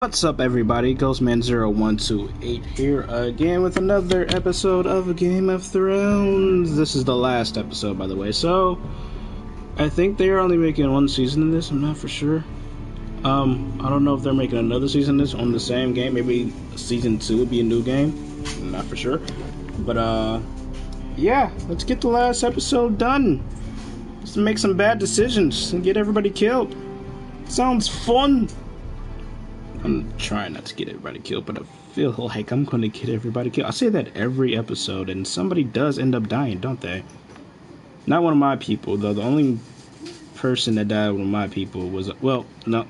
What's up, everybody? Ghostman0128 here again with another episode of Game of Thrones. This is the last episode, by the way, so I think they are only making one season of this. I'm not for sure. I don't know if they're making another season of this on the same game. Maybe season 2 would be a new game. I'm not for sure. But, yeah, let's get the last episode done. Let's make some bad decisions and get everybody killed. Sounds fun. I'm trying not to get everybody killed, but I feel like I'm going to get everybody killed. I say that every episode, and somebody does end up dying, don't they? Not one of my people, though. The only person that died one of my people was... Well, no.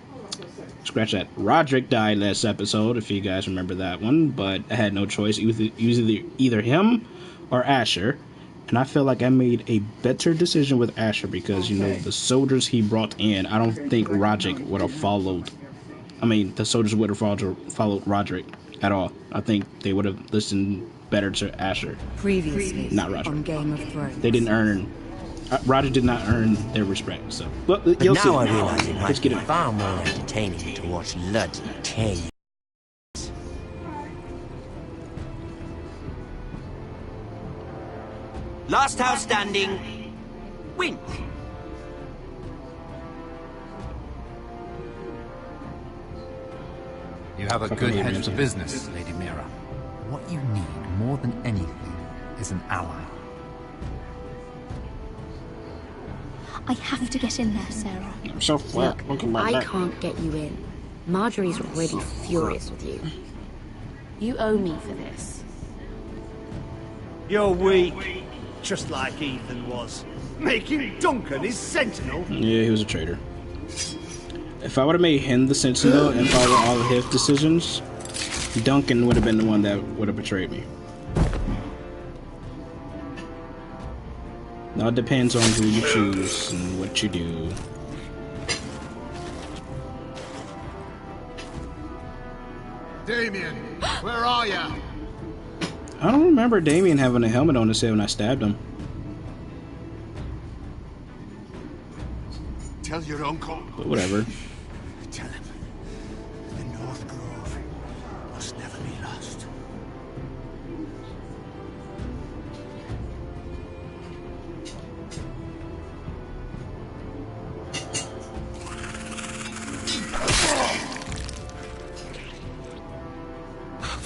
Scratch that. Roderick died last episode, if you guys remember that one, but I had no choice. It was either him or Asher, and I feel like I made a better decision with Asher because, you know, the soldiers he brought in, I don't think Roderick would have followed... the soldiers would have followed Roderick at all. I think they would have listened better to Asher. Previously, not Roderick. On Game of Thrones. They didn't earn... Roger did not earn their respect, so... Well, but you'll now see. I realise it might be it. far more entertaining to watch Lud's tail. Last house standing wins. You have a good head for business, Lady Mira. What you need more than anything is an ally. I have to get in there, Sarah. I'm so flat. Look, I can't get you in. Marjorie's already furious with you. You owe me for this. You're weak, just like Ethan was. Making Duncan his sentinel. Yeah, he was a traitor. If I would have made him the sentinel and followed all of his decisions, Duncan would have been the one that would have betrayed me. Now it depends on who you choose and what you do. Damien, where are ya? I don't remember Damien having a helmet on his head when I stabbed him. Tell your uncle. But whatever. Tell him the North Grove must never be lost.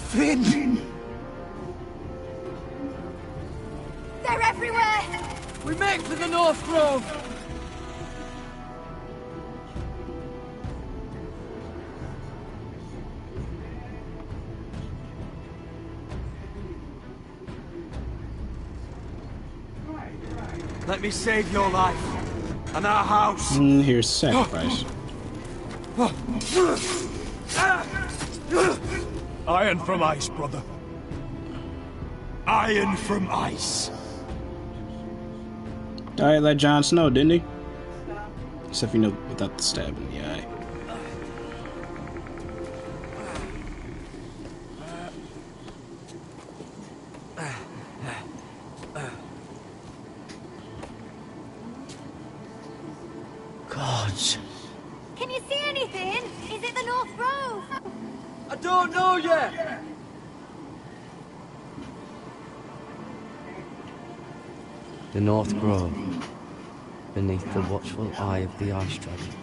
Finn! They're everywhere! We make for the North Grove. Let me save your life and our house. Here's sacrifice. Iron from ice, brother. Iron from ice. Died like Jon Snow, didn't he? Except, you know, without the stab in the eye. Gods. Can you see anything? Is it the North Grove? I don't know yet. The North Grove, beneath the watchful eye of the Ice Dragon.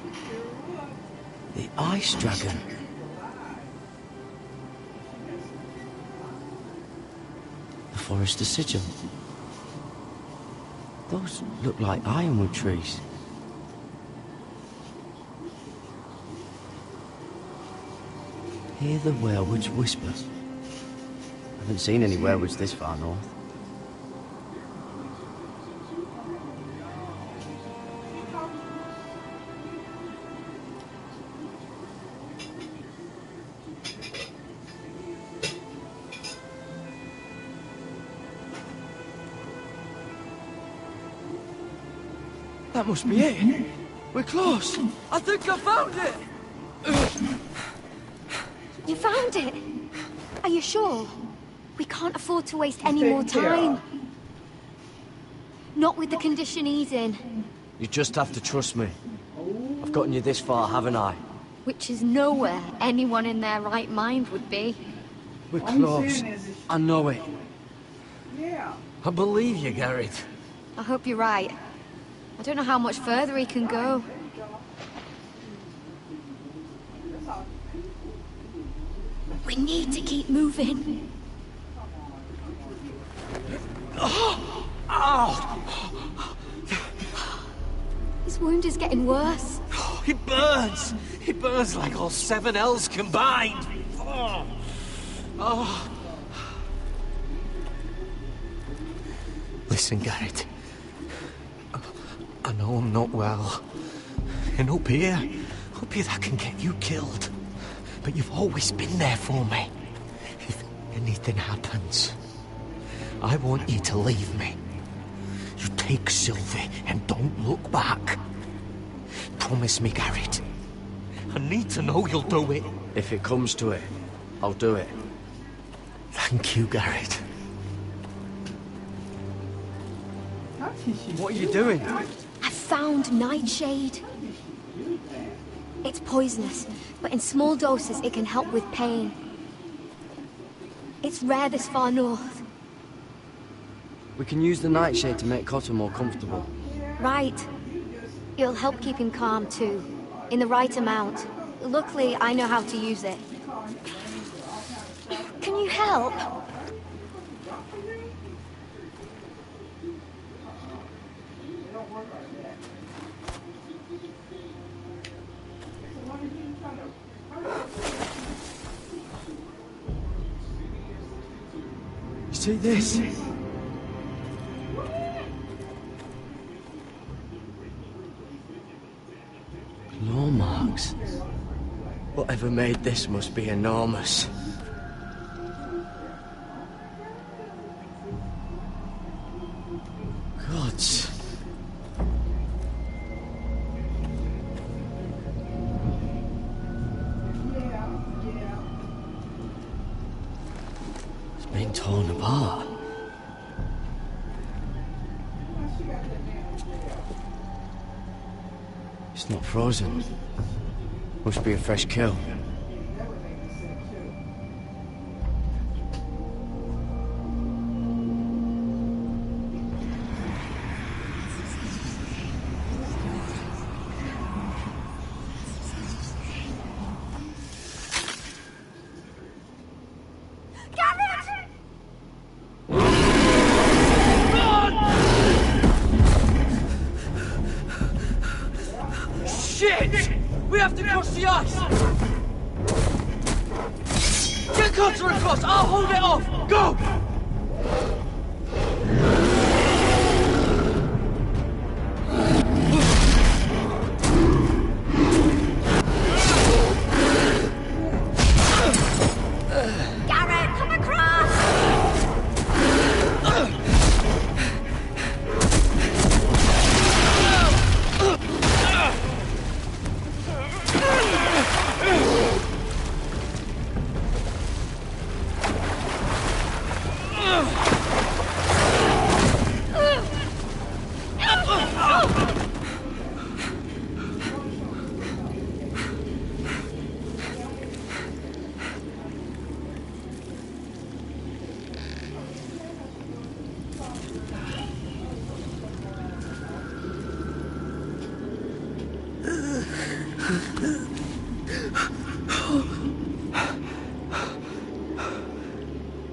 The Ice Dragon? The Forest of Sigil. Those look like ironwood trees. Hear the werewolves whisper. Haven't seen any werewolves this far north. That must be it. We're close. I think I found it. You found it? Are you sure? We can't afford to waste any more time. Not with the condition he's in. You just have to trust me. I've gotten you this far, haven't I? Which is nowhere anyone in their right mind would be. We're close. I know it. I believe you, Garrett. I hope you're right. I don't know how much further he can go. We need to keep moving. His wound is getting worse. It burns! It burns like all 7 L's combined! Listen, Garrett. I know I'm not well. And up here that can get you killed. But you've always been there for me. If anything happens, I want you to leave me. You take Sylvie and don't look back. Promise me, Garrett. I need to know you'll do it. If it comes to it, I'll do it. Thank you, Garrett. What are you doing? I found Nightshade. It's poisonous, but in small doses it can help with pain. It's rare this far north. We can use the nightshade to make Cotton more comfortable. Right. It'll help keep him calm too, in the right amount. Luckily, I know how to use it. Can you help? See this? Claw marks. Whatever made this must be enormous. Gods. It's been torn apart. It's not frozen. Must be a fresh kill. Shit! We have to cross the ice! Get Cutter across! I'll hold it off! Go! Garrett, come across!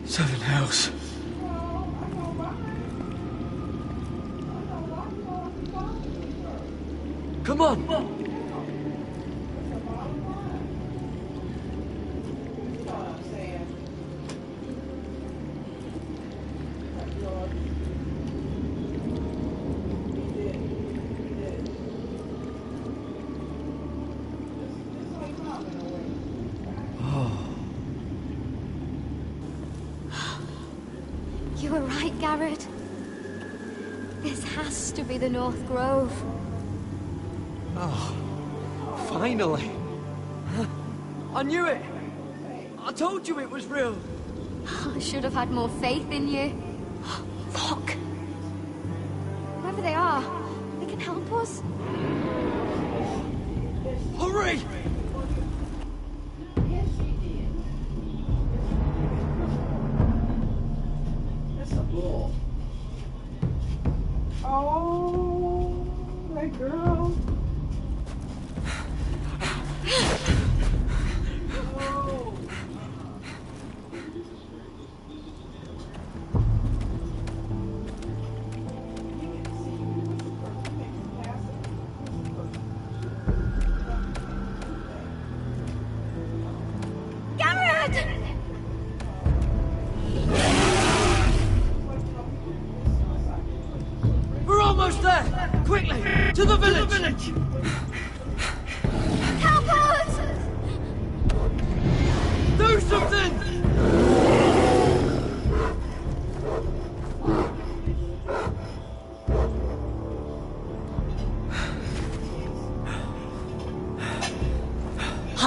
Seven Hells. Come on! You were right, Garrett. This has to be the North Grove. Oh, finally! I knew it! I told you it was real! I should have had more faith in you. Look! Whoever they are, they can help us. Hurry!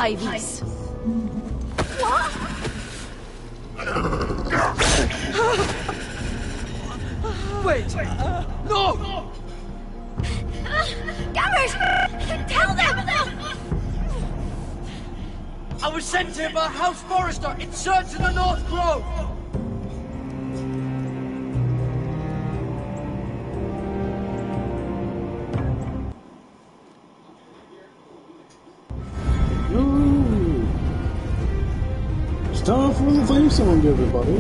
Hives. Wait! No! Garrett! Tell them! I was sent here by House Forrester in search of the North Grove! Ooh. It's time for the theme song, everybody.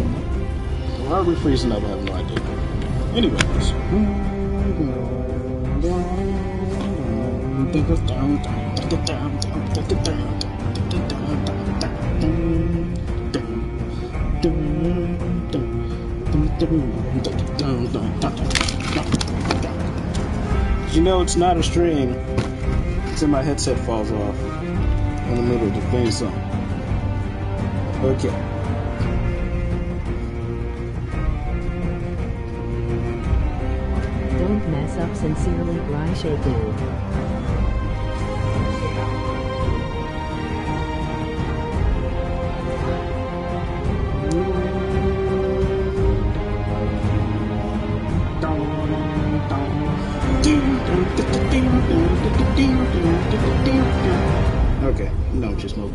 Why are we freezing up? I have no idea. Anyways. You know, it's not a stream until my headset falls off in the middle of the theme song. Okay. Don't mess up. Sincerely, Bry Shaking. Okay, no, just move.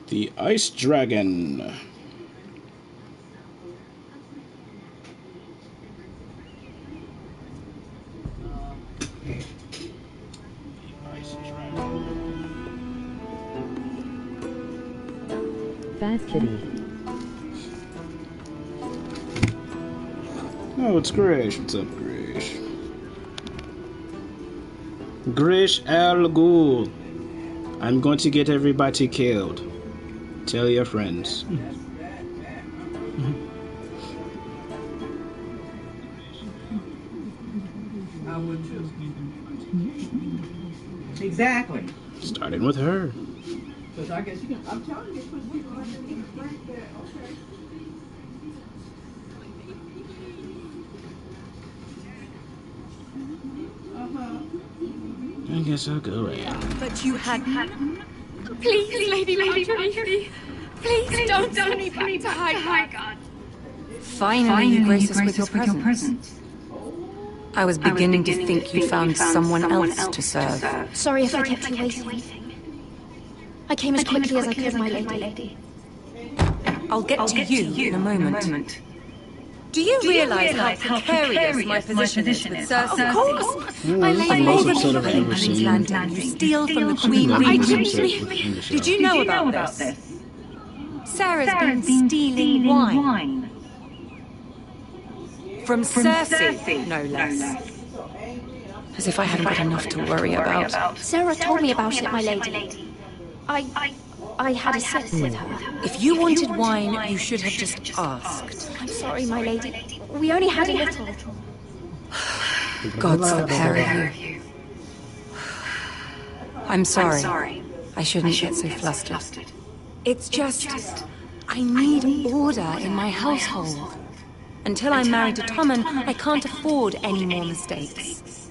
The Ice Dragon. Fast Kitty. Oh, it's Grish. What's up, Grish? Grish Al Ghul. I'm going to get everybody killed. Tell your friends. Exactly. Starting with her. Because I guess you can. I'm telling you, because we like things right there. Okay. I guess I'll go in. But you had... Please, Lady Marjorie. Please don't send me back to Highgarden. Finally, you grace us with your presence. I was beginning to think you found someone else to serve. Sorry if I kept you waiting. I came as quickly as I could, my lady. I'll get to you in a moment. Do you realize how precarious my position is with Cersei? Of course! My lady. I'm most upset I've ever seen. You steal from the Queen. I didn't. Did you know about this? Sarah's been stealing wine. From Cersei, no less. As if I hadn't got enough to worry about. Sarah told me about it, my lady. I had a sip with her. If you wanted wine, you should have just asked. I'm sorry, my lady. We only had a little. God's the pair of you. I'm sorry. I shouldn't get so flustered. It's just... I need order in my household. Until I'm married to Tommen, I can't afford any more mistakes.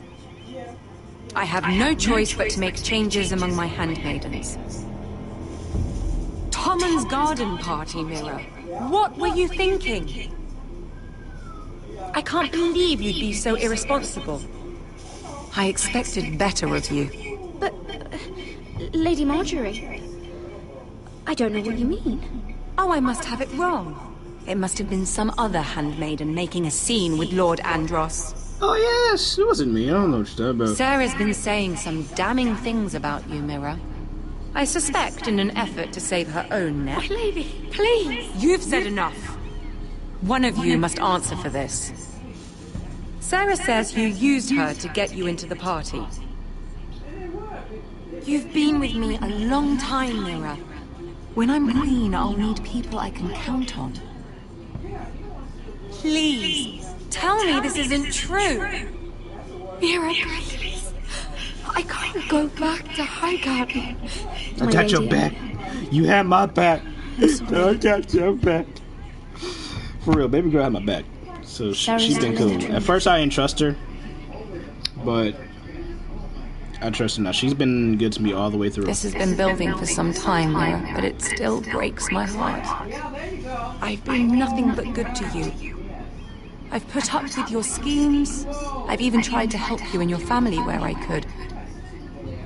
I have no choice but to make changes among my handmaidens. Tommen's garden party, Mira. What were you thinking? I can't believe you'd be so irresponsible. I expected better of you. But, Lady Marjorie, I don't know what you mean. Oh, I must have it wrong. It must have been some other handmaiden making a scene with Lord Andros. Oh yes, it wasn't me. I don't know what you're talking about. Sarah's been saying some damning things about you, Mira. I suspect in an effort to save her own neck. My lady, please. You've said enough. One of you must answer for this. Sarah says you used her to get you into the party. You've been with me a long time, Mira. When I'm queen, I'll need people I can count on. Please, tell me this isn't true. Mira, please. I can't go back to Highgarden. I got your back. You have my back. I got your back. For real, baby girl had my back. So she's been cool. At first I didn't trust her, but I trust her now. She's been good to me all the way through. This has been building for some time now, but it still breaks my heart. I've been nothing but good to you. I've put up with your schemes. I've even tried to help you and your family where I could.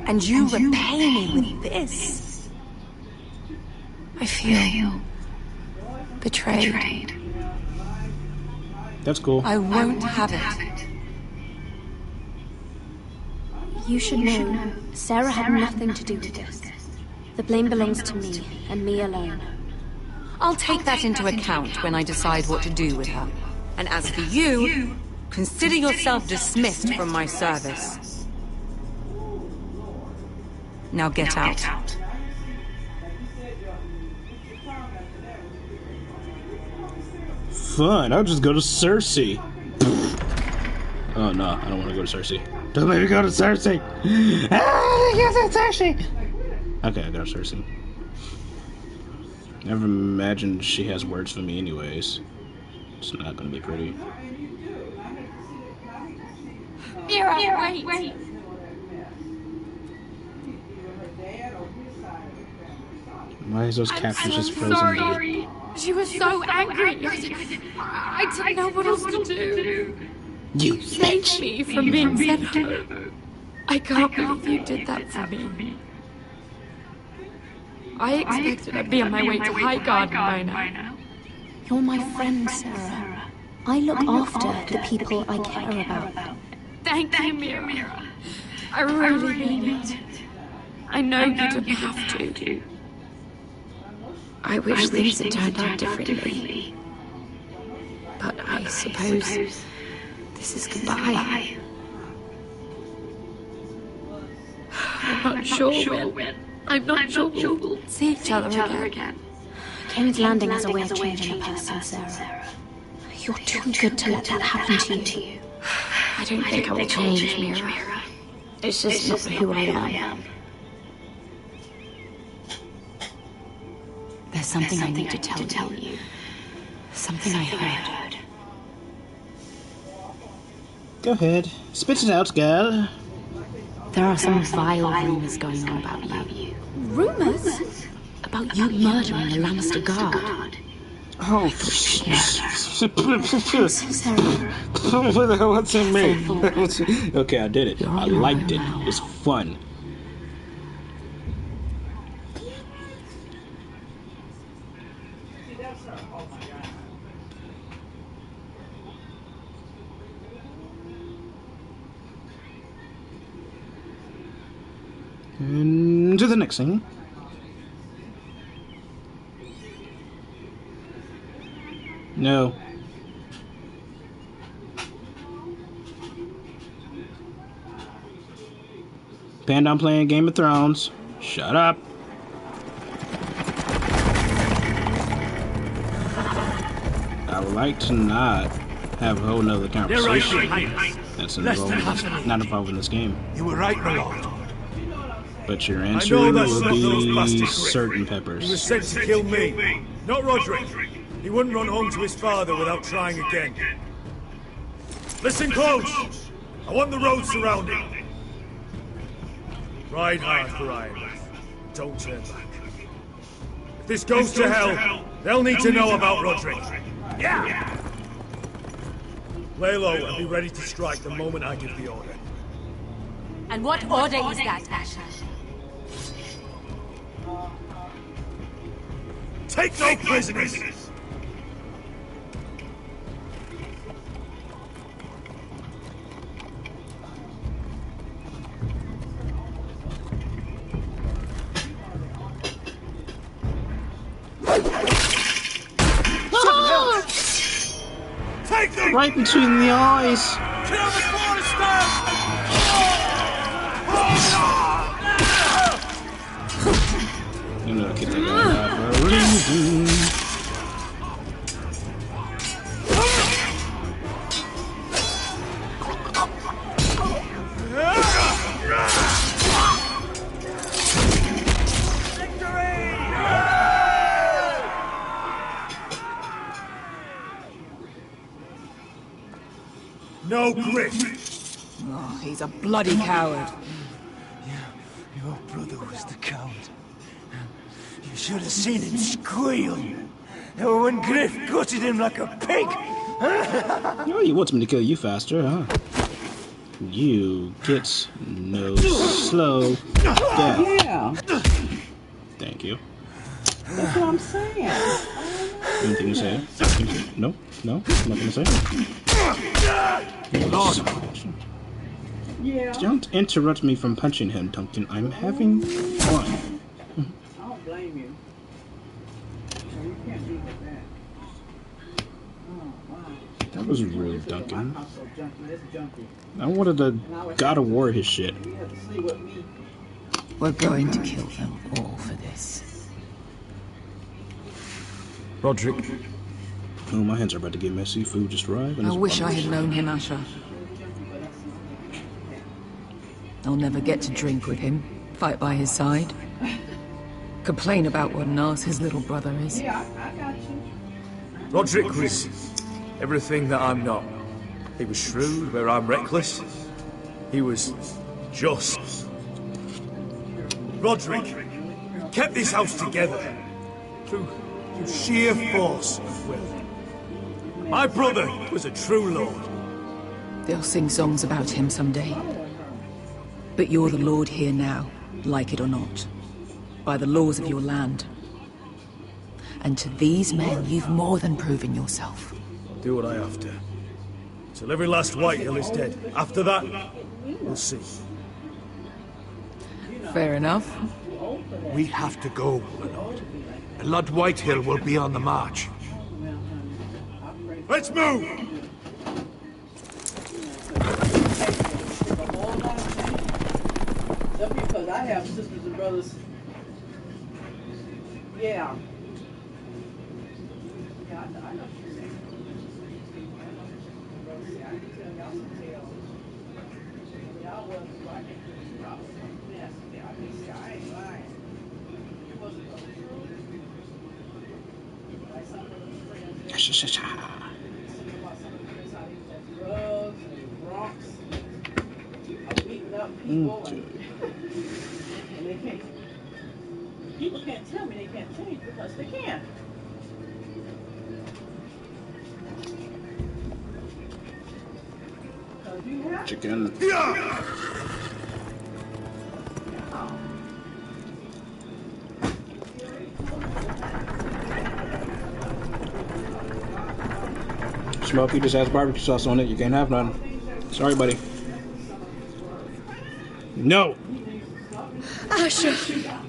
And you repay me with this. I feel betrayed. That's cool. I won't have it. You should know, Sarah had nothing to do with this. The blame belongs to me, and me alone. I'll take that into account when I decide what to do with her. And as for you, consider yourself dismissed from my service. Now get out. Fine, I'll just go to Cersei. Oh no, I don't want to go to Cersei. Don't let me go to Cersei. Go to Cersei. Okay, I go to Cersei. Never imagined she has words for me anyways. It's not gonna be pretty. Mira, wait. Why is those captions just frozen? Sorry. She was so angry. I didn't know what else to do. You saved me from being sent home. I can't believe you did that for me. I expected I'd be on my way to Highgarden by now. You're my friend, Sarah. I look after the people I care about. Thank you, Mira. I really mean it. I know you didn't have to. I wish things had turned out differently. But I suppose this is goodbye. I'm not sure when. I'm not sure we'll see each other again. King's Landing has a way of changing a person, Sarah. You're too good to let that happen to you. I don't think I will change, Mira. It's just not who I am. There's something I need to tell you. Something I heard. Go ahead. Spit it out, girl. There are some vile rumors going on about you. Rumors? About you murdering the Lannister guard. Oh, what the hell? What's in me? Okay, I did it. I liked it. It was fun. And to the next thing. No. Panda, I'm playing Game of Thrones. Shut up. I would like to not have a whole nother conversation that's not involved in this game. You were right, my lord. But your answer will be certain peppers. He was sent to kill me, not Roderick. He wouldn't run home to his father without trying again. Listen close! I want the road surrounded. Ride hard for Ironrath. Don't turn back. If this goes to hell, they'll need to know about Roderick. Yeah! Lay low and be ready to strike the moment I give the order. And what order is that, Asher? Take no prisoners! Right between the eyes. Kill the Forester! You know, get that guy out for a reason. No grit. Oh, he's a bloody coward. Your brother was the coward. You should have seen him squeal. When Griff gutted him like a pig. Oh, he wants me to kill you faster, huh? You get no slow death. Yeah, Thank you. that's what I'm saying. Anything to say? No? No? Nothing to say? Yeah. Don't interrupt me from punching him, Duncan. I'm having fun. I don't blame you. No, you can't do that. Oh, wow. That was rude, Duncan. My house so junky. That's junky. I wanted to God of War his shit. You have to sleep with me. We're going to kill them all for this. Roderick, Oh, my hands are about to get messy. Food just arrived. And I it's wish I bubbles. had known him, Asher. I'll never get to drink with him, fight by his side, complain about what an arse his little brother is. Yeah, I got you. Roderick was everything that I'm not. He was shrewd where I'm reckless. He was just. Roderick kept this house together through sheer force of will. My brother was a true lord. They'll sing songs about him someday. But you're the lord here now, like it or not, by the laws of your land. And to these men, you've more than proven yourself. Do what I have to. Till every last Whitehill is dead. After that, we'll see. Fair enough. We have to go, my lord. Lord Whitehill will be on the march. Let's move! That's because I have sisters and brothers. Yeah. Yeah, I know what you're saying. I can tell y'all some tales. Y'all was like, y'all was some mess. I ain't lying. It wasn't the truth. Like some of the friends. About some of the friends, how they was on drugs and drunks. Beating up people. And they can't. People can't tell me they can't change because they can't. Chicken. Smokey just has barbecue sauce on it. You can't have none. Sorry, buddy. No! Asher!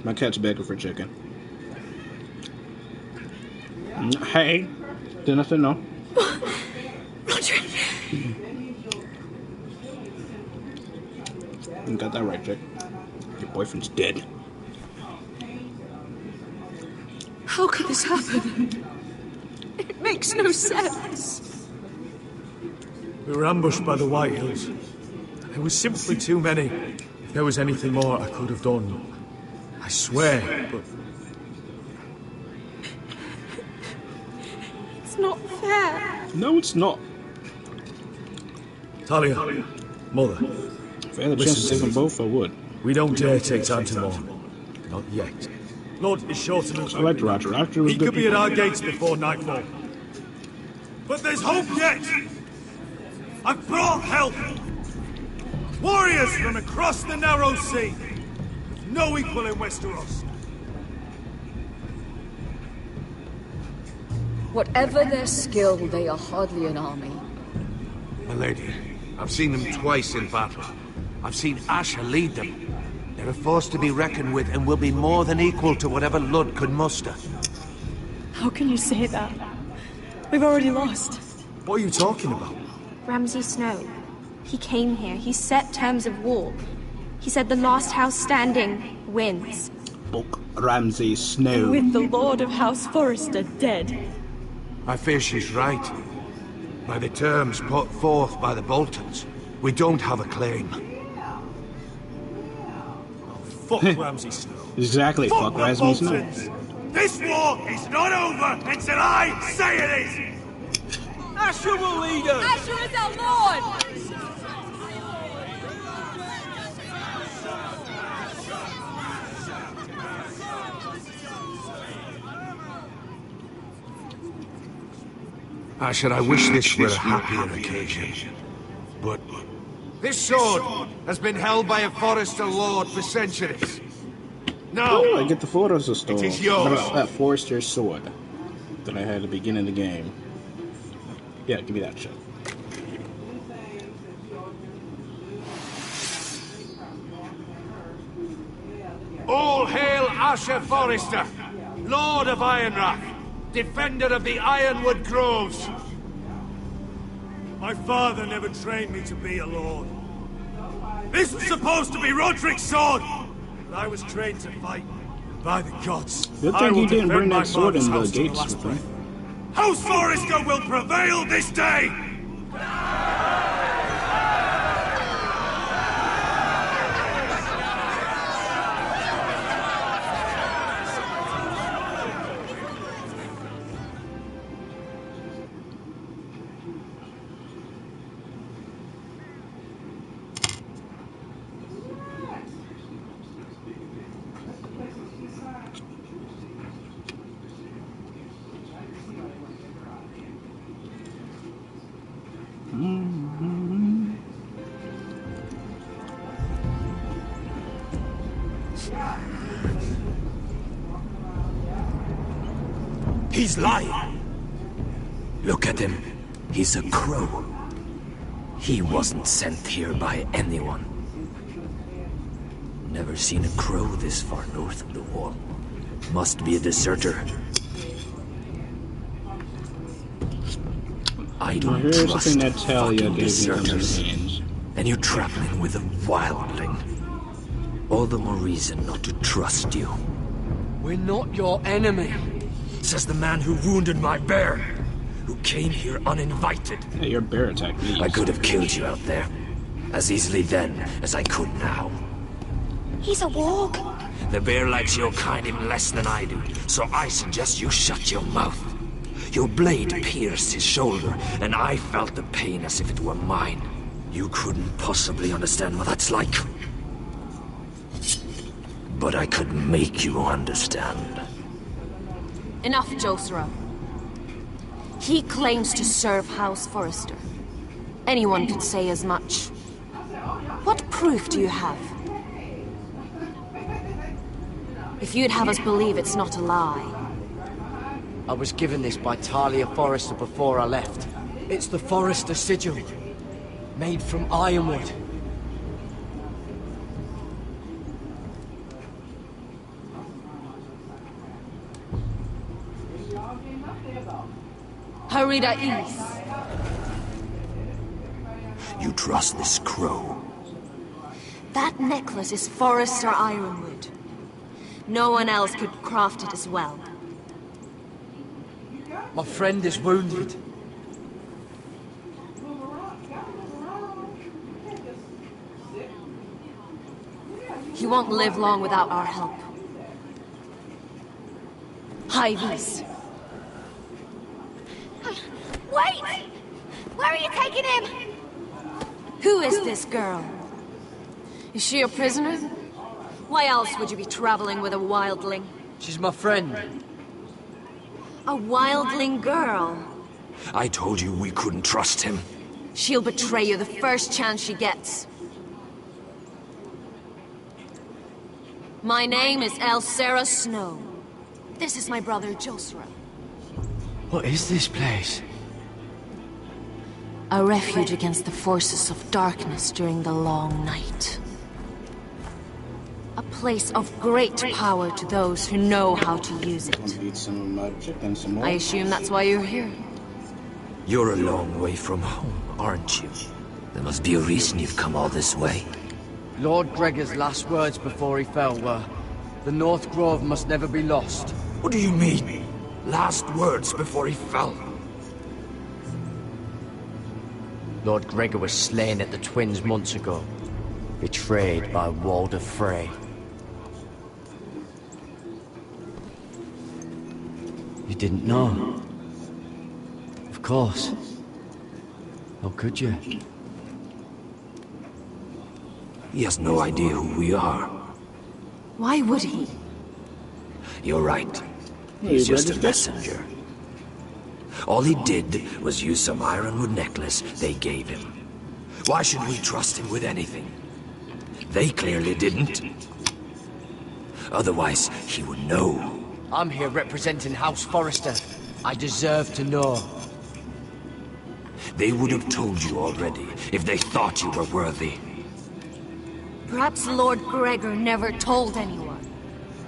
My cat's begging for chicken. Hey! Didn't I say no? Roderick! You got that right, chick. Your boyfriend's dead. How could this happen? It makes no sense. We were ambushed by the Whitehills. There was simply too many. If there was anything more I could have done, I swear, but... It's not fair. No, it's not. Talia, Mother, If I had the chance to take them both, I would. we don't dare take time to mourn. Not yet. Lord is sure to move. I liked Roger. Roger was He good. could be at our gates before nightfall. But there's hope yet! I've brought help! Warriors from across the narrow sea! With no equal in Westeros. Whatever their skill, they are hardly an army. My lady, I've seen them twice in battle. I've seen Asher lead them. They're a force to be reckoned with and will be more than equal to whatever Lud could muster. How can you say that? We've already lost. What are you talking about? Ramsay Snow. He came here. He set terms of war. He said the last house standing wins. Bulk Ramsay Snow. With the Lord of House Forrester dead. I fear she's right. By the terms put forth by the Boltons, we don't have a claim. Fuck Ramsay Snow. Exactly, fuck the Ramsay Snow. Boltons. This war is not over until I say it is! Asher will lead us! Asher is our lord! Asher, I wish this were a happier occasion. But this sword has been held by a Forrester lord for centuries. Now, Oh, I get the Forrester sword. it is yours. That Forrester sword that I had at the beginning of the game. Yeah, give me that shit. All hail Asher Forrester, Lord of Ironrath, defender of the Ironwood Groves. My father never trained me to be a lord. This was supposed to be Roderick's sword, but I was trained to fight. By the gods, Good I thing will he didn't defend bring my that sword in father's the house to gates the with last him. breath. House Forrester will prevail this day! He's lying. Look at him. He's a crow. He wasn't sent here by anyone. Never seen a crow this far north of the wall. Must be a deserter. I don't Here's the trust thing that Talia fucking gave me deserters. in hands. And you're traveling with a wildling. All the more reason not to trust you. We're not your enemy. Says the man who wounded my bear. Who came here uninvited. Hey, your bear attacked me. I could have killed you out there. As easily then as I could now. He's a warg. The bear likes your kind even less than I do, so I suggest you shut your mouth. Your blade pierced his shoulder, and I felt the pain as if it were mine. You couldn't possibly understand what that's like. But I could make you understand. Enough, Josra. He claims to serve House Forrester. Anyone could say as much. What proof do you have? If you'd have us believe it's not a lie. I was given this by Talia Forrester before I left. It's the Forrester sigil, made from ironwood. Harida East. You trust this crow? That necklace is Forrester Ironwood. No one else could craft it as well. My friend is wounded. He won't live long without our help. Hyvis. Wait! Where are you taking him? Who is this girl? Is she a prisoner? Why else would you be traveling with a wildling? She's my friend. A wildling girl? I told you we couldn't trust him. She'll betray you the first chance she gets. My name is Elsera Snow. This is my brother Josra. What is this place? A refuge against the forces of darkness during the long night. A place of great power to those who know how to use it. Eat some of my chicken some more. I assume that's why you're here. You're a long way from home, aren't you? There must be a reason you've come all this way. Lord Gregor's last words before he fell were, "The North Grove must never be lost." What do you mean? Last words before he fell? Lord Gregor was slain at the Twins months ago, betrayed by Walder Frey. You didn't know? Of course. How could you? He has no idea who we are. Why would he? You're right. Hey, He's just a registered? messenger. All he did was use some ironwood necklace they gave him. Why should we trust him with anything? They clearly didn't. Otherwise, he would know. I'm here representing House Forrester. I deserve to know. They would have told you already, if they thought you were worthy. Perhaps Lord Gregor never told anyone.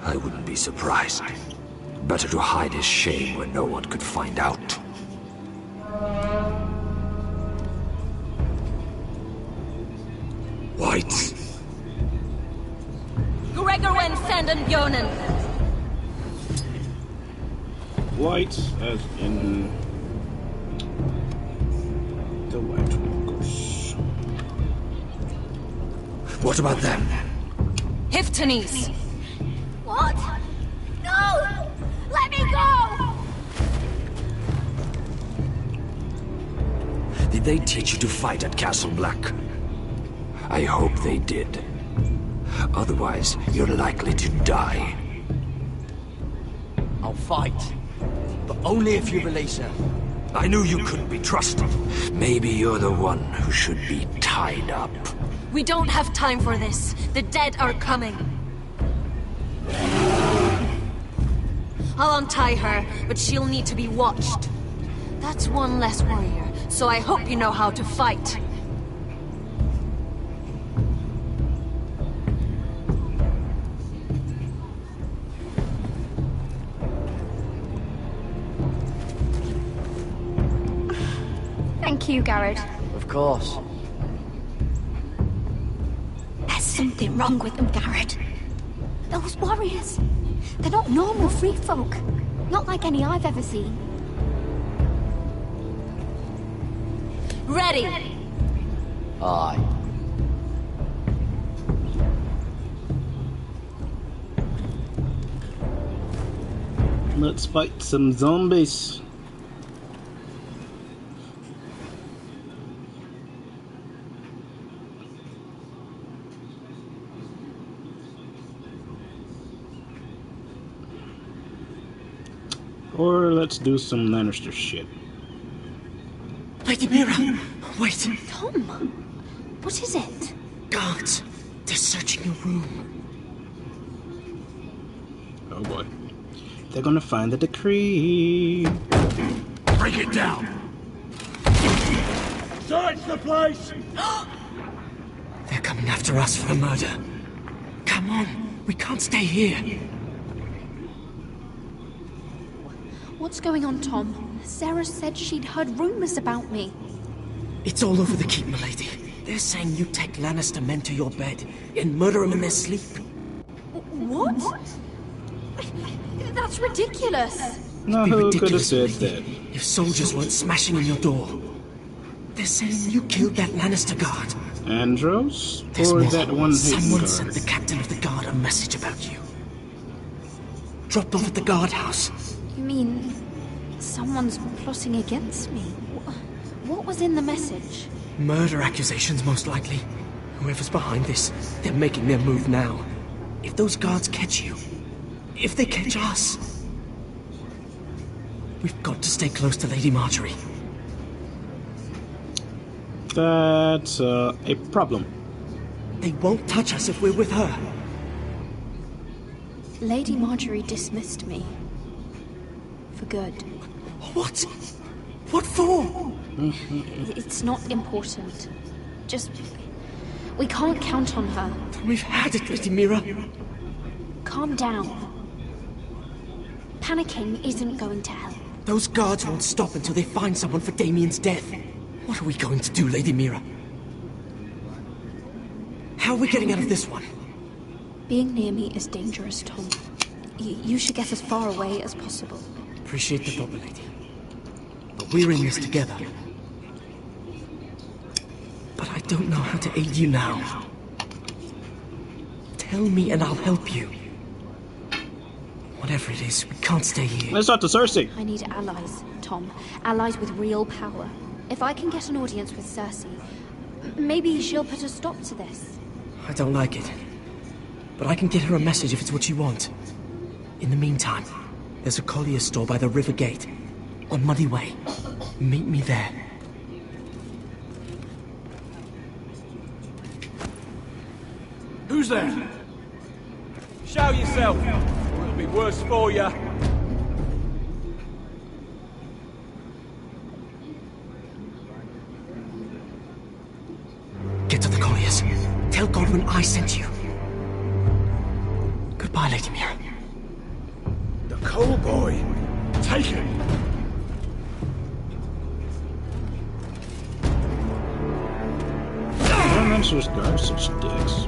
I wouldn't be surprised. Better to hide his shame where no one could find out. White. Gregor wen Sanden Bjonen. White, as in the White Walkers. What about them? Hiftanes. What? No! Let me go! Did they teach you to fight at Castle Black? I hope they did. Otherwise, you're likely to die. I'll fight. But only if you release her. I knew you couldn't be trusted. Maybe you're the one who should be tied up. We don't have time for this. The dead are coming. I'll untie her, but she'll need to be watched. That's one less warrior, so I hope you know how to fight. Thank you, Garrett. Of course. There's something wrong with them, Garrett. Those warriors. They're not normal free folk. Not like any I've ever seen. Ready! Aye. Let's fight some zombies. Or let's do some Lannister shit. Lady Mira, wait. Tom, what is it? Guards. They're searching your room. Oh boy. They're gonna find the decree. Break it down! Search the place! They're coming after us for a murder. Come on, we can't stay here. What's going on, Tom? Sarah said she'd heard rumors about me. It's all over the keep, milady. They're saying you take Lannister men to your bed and murder them in their sleep. What? That's ridiculous. No, who could have said that? If soldiers weren't smashing in your door. They're saying you killed that Lannister guard. Andros? There's Or more. that one Someone guard? sent the captain of the guard a message about you. Dropped off at the guardhouse. You mean someone's plotting against me? What was in the message? Murder accusations, most likely. Whoever's behind this, they're making their move now. If those guards catch you, if they catch us, we've got to stay close to Lady Marjorie. That's a problem. They won't touch us if we're with her. Lady Marjorie dismissed me. For good. What? What for? It's not important. Just... we can't count on her. We've had it, Lady Mira. Calm down. Panicking isn't going to help. Those guards won't stop until they find someone for Damien's death. What are we going to do, Lady Mira? How are we getting out of this one? Being near me is dangerous, Tom. You should get as far away as possible. Appreciate the thought, milady. But we're in this together. But I don't know how to aid you now. Tell me and I'll help you. Whatever it is, we can't stay here. Let's talk to Cersei. I need allies, Tom. Allies with real power. If I can get an audience with Cersei, maybe she'll put a stop to this. I don't like it. But I can get her a message if it's what you want. In the meantime, there's a collier's store by the river gate. On Muddy Way. Meet me there. Who's there? Show yourself, or it'll be worse for you. Get to the colliers. Tell Godwin I sent you. Goodbye, Lady Mira. The Coal Boy. Take him. Monsters are such dicks.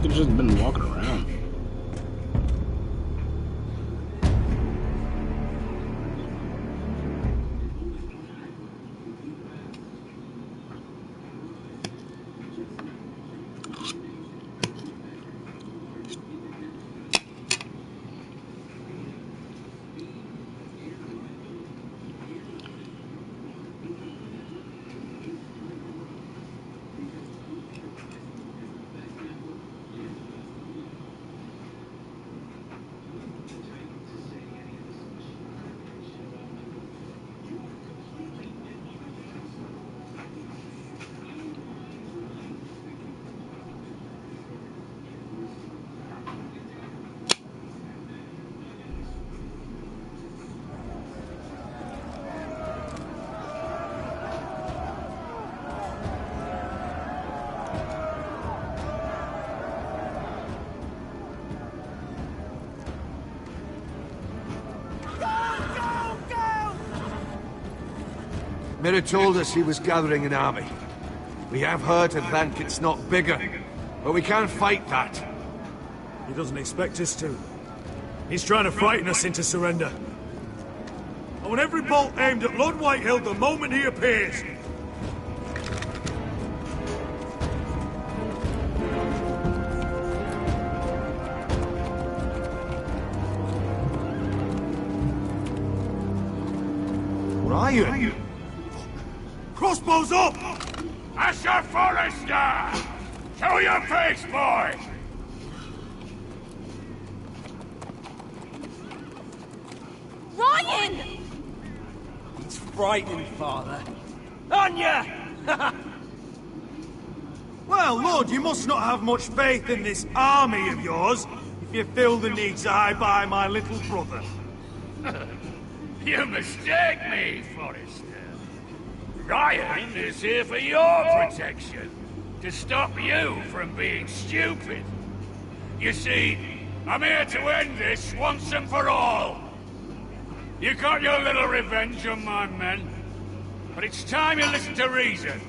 They've just been walking around. Mira told us he was gathering an army. We have heard and think it's not bigger, but we can't fight that. He doesn't expect us to. He's trying to frighten us into surrender. I want every bolt aimed at Lord Whitehill the moment he appears. What are you? Crossbows up! Asher Forrester! Show your face, boy! Ryan! He's frightened, Father. Anya! Well, Lord, you must not have much faith in this army of yours if you feel the need to hide by my little brother. You mistake me, Forrester. Ryan is here for your protection, to stop you from being stupid. You see, I'm here to end this once and for all. You got your little revenge on my men, but it's time you listen to reason.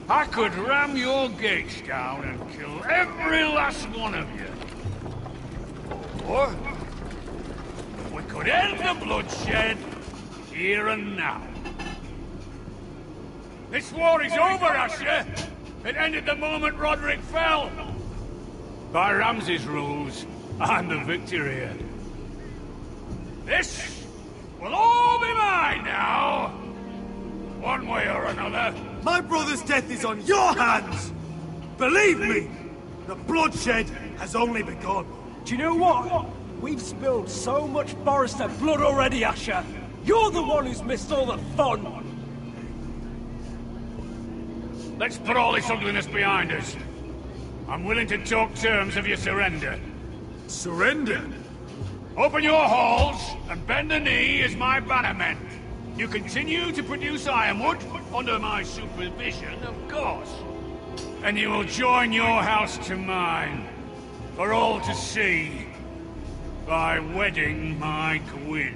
I could ram your gates down and kill every last one of you. Or we could end the bloodshed here and now. This war is over, Asher. It ended the moment Roderick fell. By Ramsay's rules, I'm the victor here. This will all be mine now. One way or another. My brother's death is on your hands! Believe me, the bloodshed has only begun. Do you know what? We've spilled so much Forrester blood already, Asher. You're the one who's missed all the fun. Let's put all this ugliness behind us. I'm willing to talk terms of your surrender. Surrender? Open your halls and bend the knee as my bannermen. You continue to produce ironwood, under my supervision, of course. And you will join your house to mine, for all to see, by wedding my Gwyn.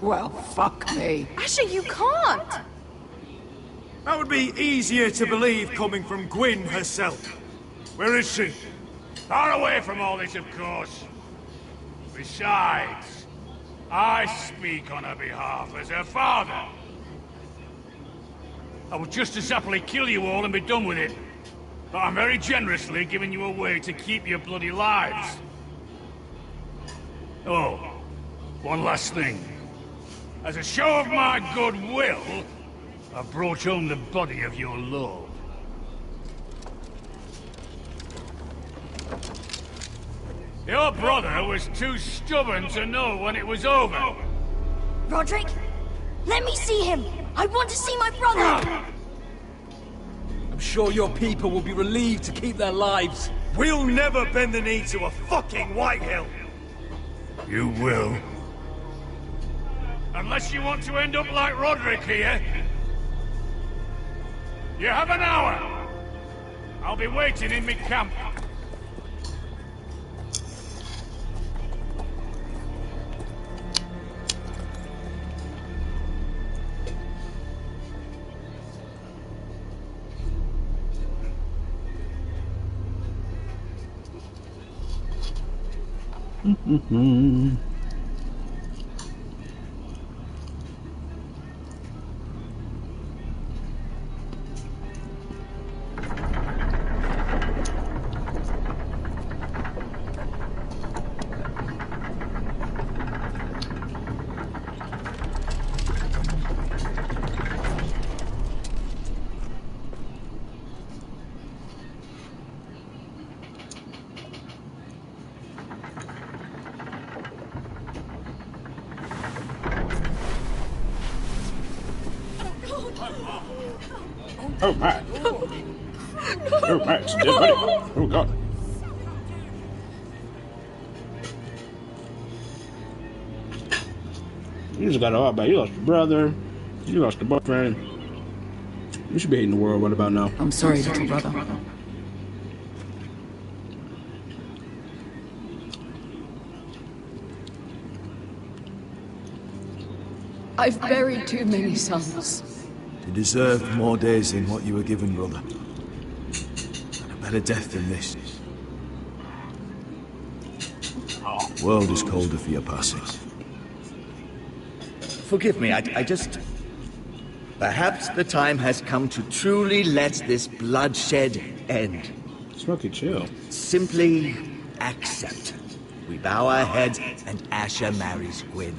Well, fuck me. Asher, you can't! That would be easier to believe coming from Gwyn herself. Where is she? Far away from all this, of course. Besides, I speak on her behalf as her father. I would just as happily kill you all and be done with it. But I'm very generously giving you a way to keep your bloody lives. Oh, one last thing. As a show of my goodwill, I've brought home the body of your lord. Your brother was too stubborn to know when it was over. Roderick, let me see him. I want to see my brother. I'm sure your people will be relieved to keep their lives. We'll never bend the knee to a fucking Whitehill. You will. Unless you want to end up like Roderick here. You have an hour. I'll be waiting in my camp. Oh my! Oh my! It's dead body! Oh god! You just got a lot back. You lost your brother. You lost your boyfriend. You should be hating the world. What about now? I'm sorry, little brother. I've buried too many sons. You deserved more days than what you were given, brother. And a better death than this. The world is colder for your passing. Forgive me, I just... Perhaps the time has come to truly let this bloodshed end. Smokey, chill. Simply accept. We bow our heads and Asher marries Gwyn.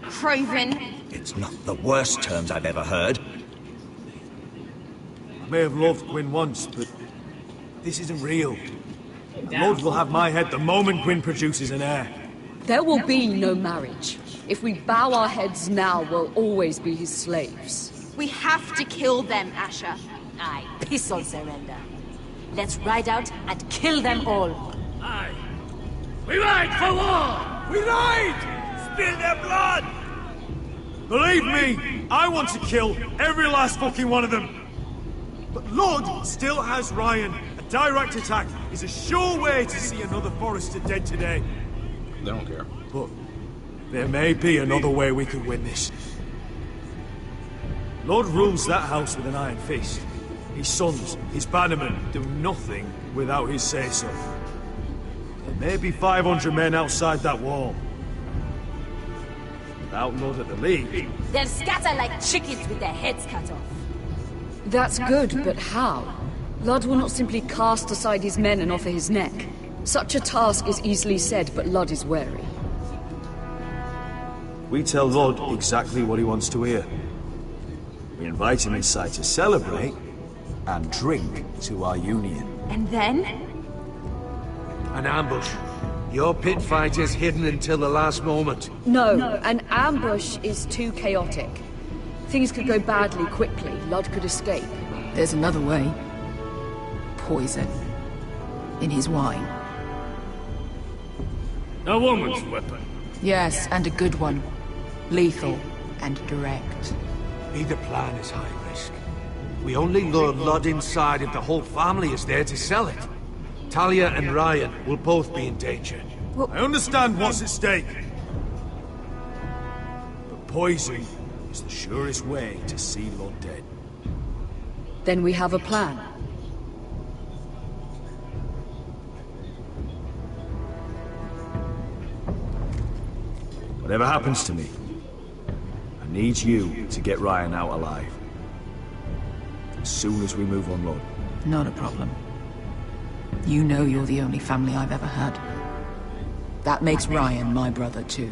Craven. It's not the worst terms I've ever heard. I may have loved Gwyn once, but this isn't real. The Lord will have my head the moment Gwyn produces an heir. There will be no marriage. If we bow our heads now, we'll always be his slaves. We have to kill them, Asher. Aye, piss on surrender. Let's ride out and kill them all. Aye. We ride for war! We ride! Spill their blood! Believe me, I want to kill every last fucking one of them. But Lord still has Ryan. A direct attack is a sure way to see another Forrester dead today. They don't care. But there may be another way we could win this. Lord rules that house with an iron fist. His sons, his bannermen, do nothing without his say-so. There may be 500 men outside that wall. Without Lord of the League... They'll scatter like chickens with their heads cut off. That's good, but how? Ludd will not simply cast aside his men and offer his neck. Such a task is easily said, but Ludd is wary. We tell Lord exactly what he wants to hear. We invite him inside to celebrate and drink to our union. And then? An ambush. Your pit fight is hidden until the last moment. No, an ambush is too chaotic. Things could go badly quickly. Ludd could escape. There's another way. Poison. In his wine. A woman's weapon. Yes, and a good one. Lethal and direct. Either plan is high risk. We only lure Ludd inside if the whole family is there to sell it. Talia and Ryan will both be in danger. I understand what's at stake. But poison is the surest way to see Ludd dead. Then we have a plan. Whatever happens to me, I need you to get Ryan out alive. As soon as we move on, Lord. Not a problem. You know you're the only family I've ever had. That makes Ryan my brother, too.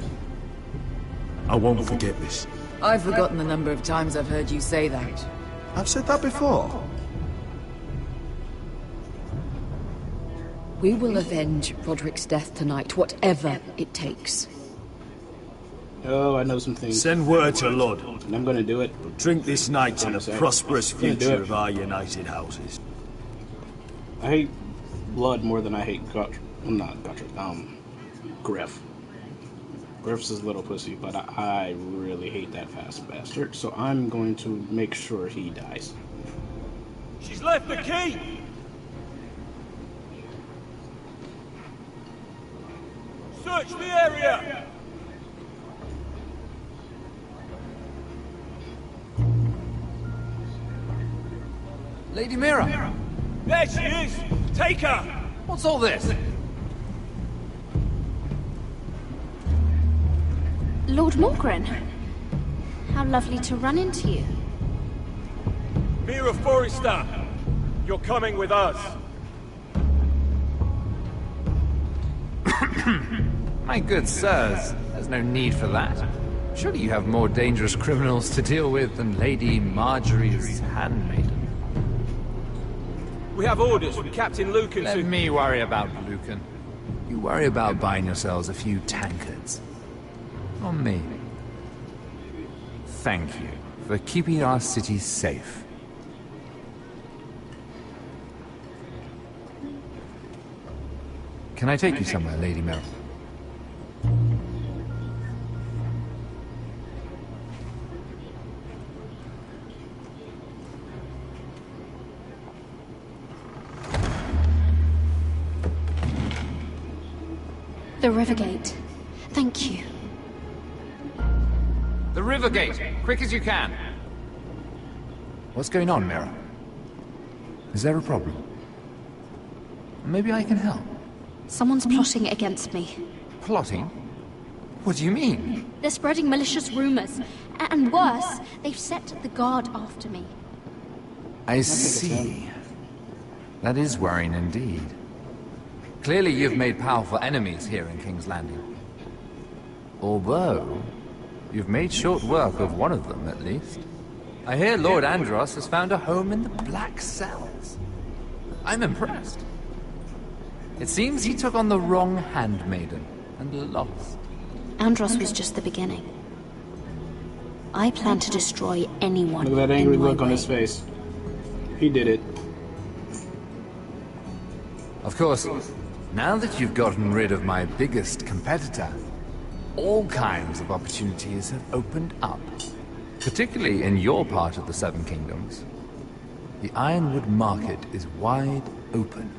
I won't forget this. I've forgotten the number of times I've heard you say that. I've said that before. We will avenge Roderick's death tonight, whatever it takes. Oh, I know some things. Send word to Lud. And I'm gonna do it. Drink this night to the prosperous I'm gonna do future it. of our united houses. I hate blood more than I hate Griff. Griff's his little pussy, but I really hate that fast bastard, so I'm going to make sure he dies. She's left the key! Search the area! Lady Mira! There she is! Take her! What's all this? Lord Morgren. How lovely to run into you. Mira Forrester, you're coming with us. My good sirs, there's no need for that. Surely you have more dangerous criminals to deal with than Lady Marjorie's handmaiden. We have orders from Captain Lucan Let me worry about Lucan. You worry about buying yourselves a few tankards. On me. Thank you for keeping our city safe. Can I take you somewhere, Lady Mira? The Rivergate. Thank you. The Rivergate! Quick as you can! What's going on, Mira? Is there a problem? Maybe I can help. Someone's plotting against me. Plotting? What do you mean? They're spreading malicious rumors. And worse, they've set the guard after me. I see. That is worrying indeed. Clearly you've made powerful enemies here in King's Landing. Although, you've made short work of one of them, at least. I hear Lord Andros has found a home in the Black Cells. I'm impressed. It seems he took on the wrong handmaiden, and lost. Andros was just the beginning. I plan to destroy anyone. Look at that angry look on his face. He did it. Of course, now that you've gotten rid of my biggest competitor, all kinds of opportunities have opened up. Particularly in your part of the Seven Kingdoms. The Ironwood market is wide open.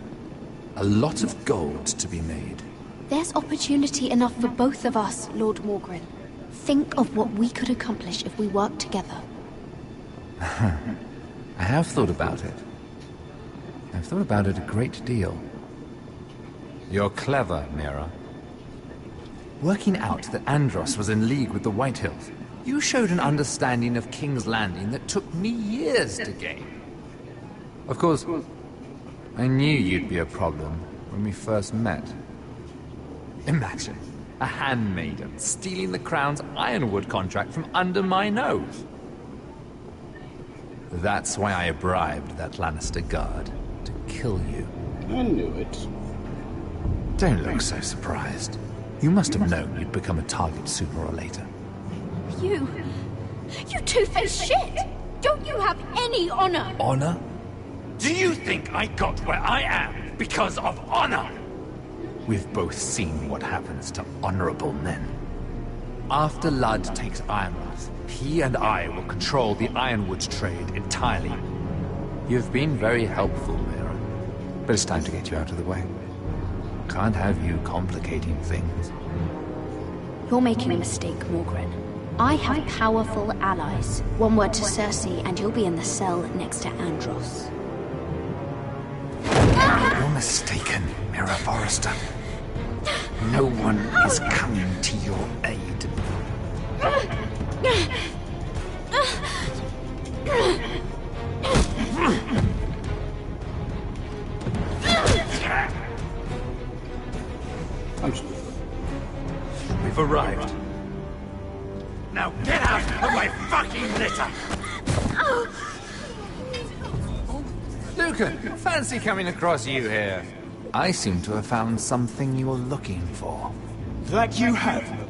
A lot of gold to be made. There's opportunity enough for both of us, Lord Morgren. Think of what we could accomplish if we worked together. I have thought about it. I've thought about it a great deal. You're clever, Mira. Working out that Andros was in league with the Whitehills, you showed an understanding of King's Landing that took me years to gain. Of course, I knew you'd be a problem when we first met. Imagine a handmaiden stealing the Crown's Ironwood contract from under my nose. That's why I bribed that Lannister guard to kill you. I knew it. Don't look so surprised. You must have known you'd become a target sooner or later. You two-faced shit! Don't you have any honor? Honor? Do you think I got where I am because of honor? We've both seen what happens to honorable men. After Ludd takes Ironrath, he and I will control the Ironwood trade entirely. You've been very helpful, Mira. But it's time to get you out of the way. Can't have you complicating things. You're making a mistake, Morgren. I have powerful allies. One word to Cersei, and you'll be in the cell next to Andros. You're mistaken, Mira Forrester. No one is coming to your aid. We've arrived. Lucan, fancy coming across you here. I seem to have found something you're looking for. That you have, Milord.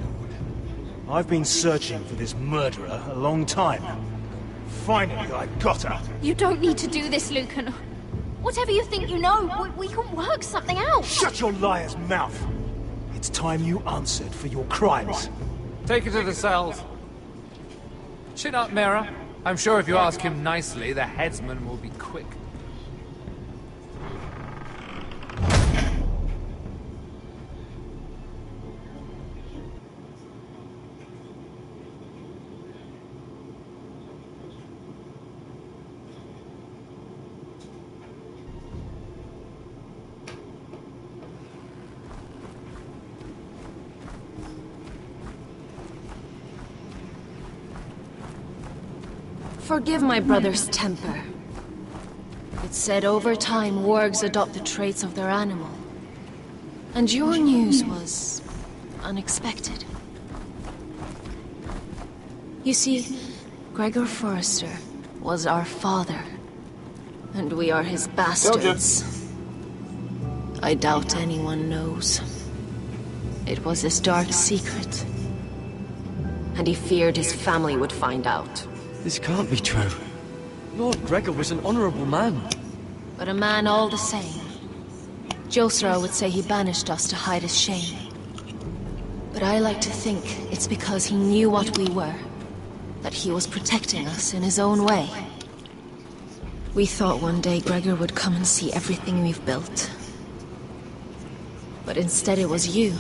I've been searching for this murderer a long time. Finally, I got her. You don't need to do this, Lucan. Whatever you think you know, we can work something out. Shut your liar's mouth. It's time you answered for your crimes. Take her to the cells. Chin up, Mira. I'm sure if you ask him nicely, the headsman will be quick. Forgive my brother's temper. It's said over time wargs adopt the traits of their animal. And your news was unexpected. You see, Gregor Forrester was our father, and we are his bastards. I doubt anyone knows. It was his dark secret, and he feared his family would find out. This can't be true. Lord Gregor was an honorable man. But a man all the same. Josra would say he banished us to hide his shame. But I like to think it's because he knew what we were. That he was protecting us in his own way. We thought one day Gregor would come and see everything we've built. But instead it was you.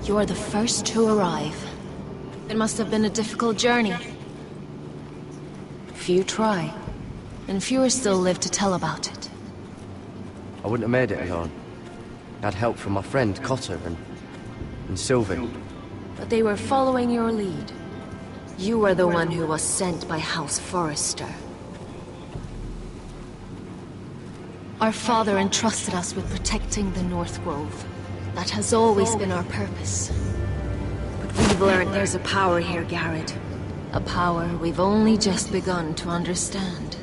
You are the first to arrive. It must have been a difficult journey. Few try, and fewer still live to tell about it. I wouldn't have made it alone. I had help from my friend Cotter and Sylvie. But they were following your lead. You were the one who was sent by House Forrester. Our father entrusted us with protecting the North Grove. That has always been our purpose. We've learned there's a power here, Garrett. A power we've only just begun to understand.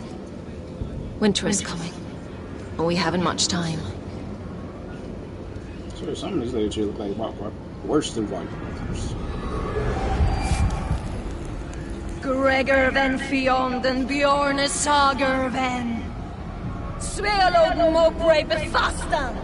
Winter is coming, and we haven't much time. So some of these ladies here look like worse than White Brothers. Gregor ven Fionn Bjorn Sager ven. Svealod Mopre Befastan.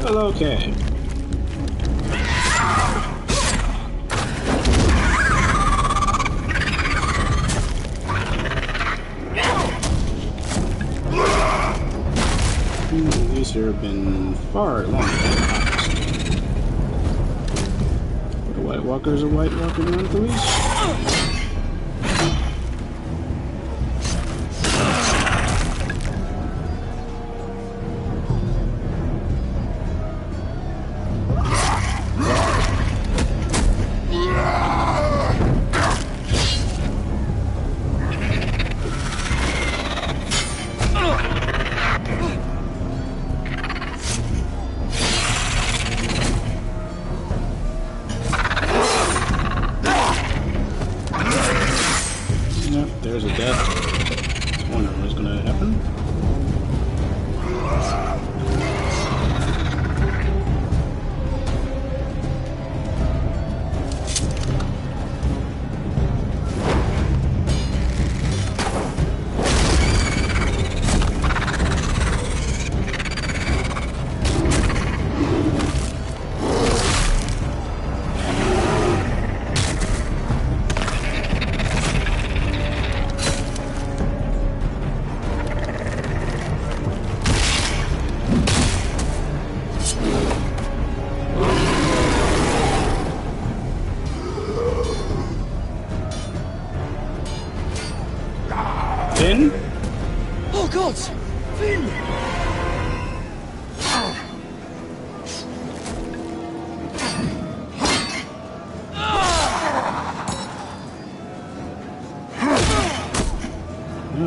Well, okay. These here have been far longer than the White Walker's a White Walker nonetheless.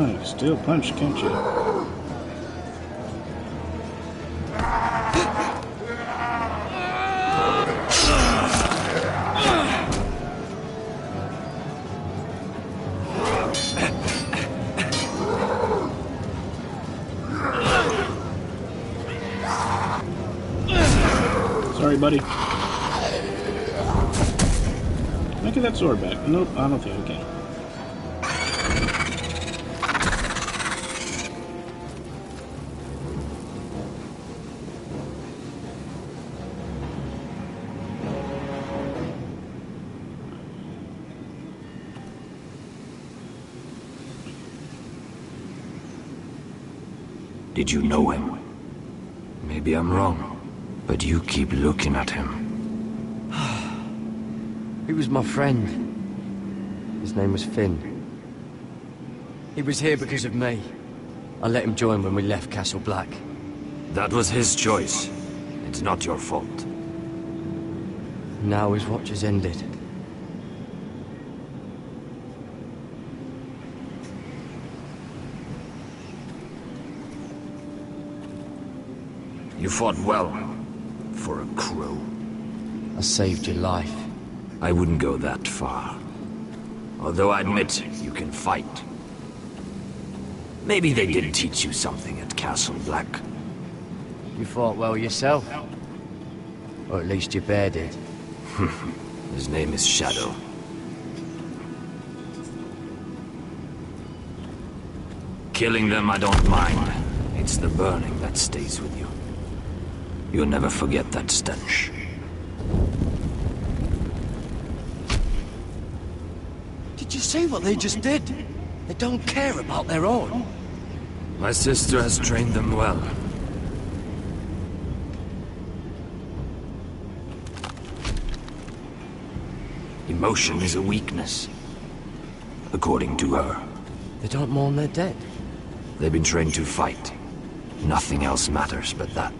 Oh, you can still punch, can't you? Sorry, buddy. Can I get that sword back? Nope, I don't think I can. Did you know him? Maybe I'm wrong, but you keep looking at him. He was my friend. His name was Finn. He was here because of me. I let him join when we left Castle Black. That was his choice. It's not your fault. Now his watch has ended. You fought well. For a crow. I saved your life. I wouldn't go that far. Although I admit, you can fight. Maybe they did teach you something at Castle Black. You fought well yourself. Or at least your bear did. His name is Shadow. Killing them I don't mind. It's the burning that stays with you. You'll never forget that stench. Did you see what they just did? They don't care about their own. My sister has trained them well. Emotion is a weakness. According to her. They don't mourn their dead. They've been trained to fight. Nothing else matters but that.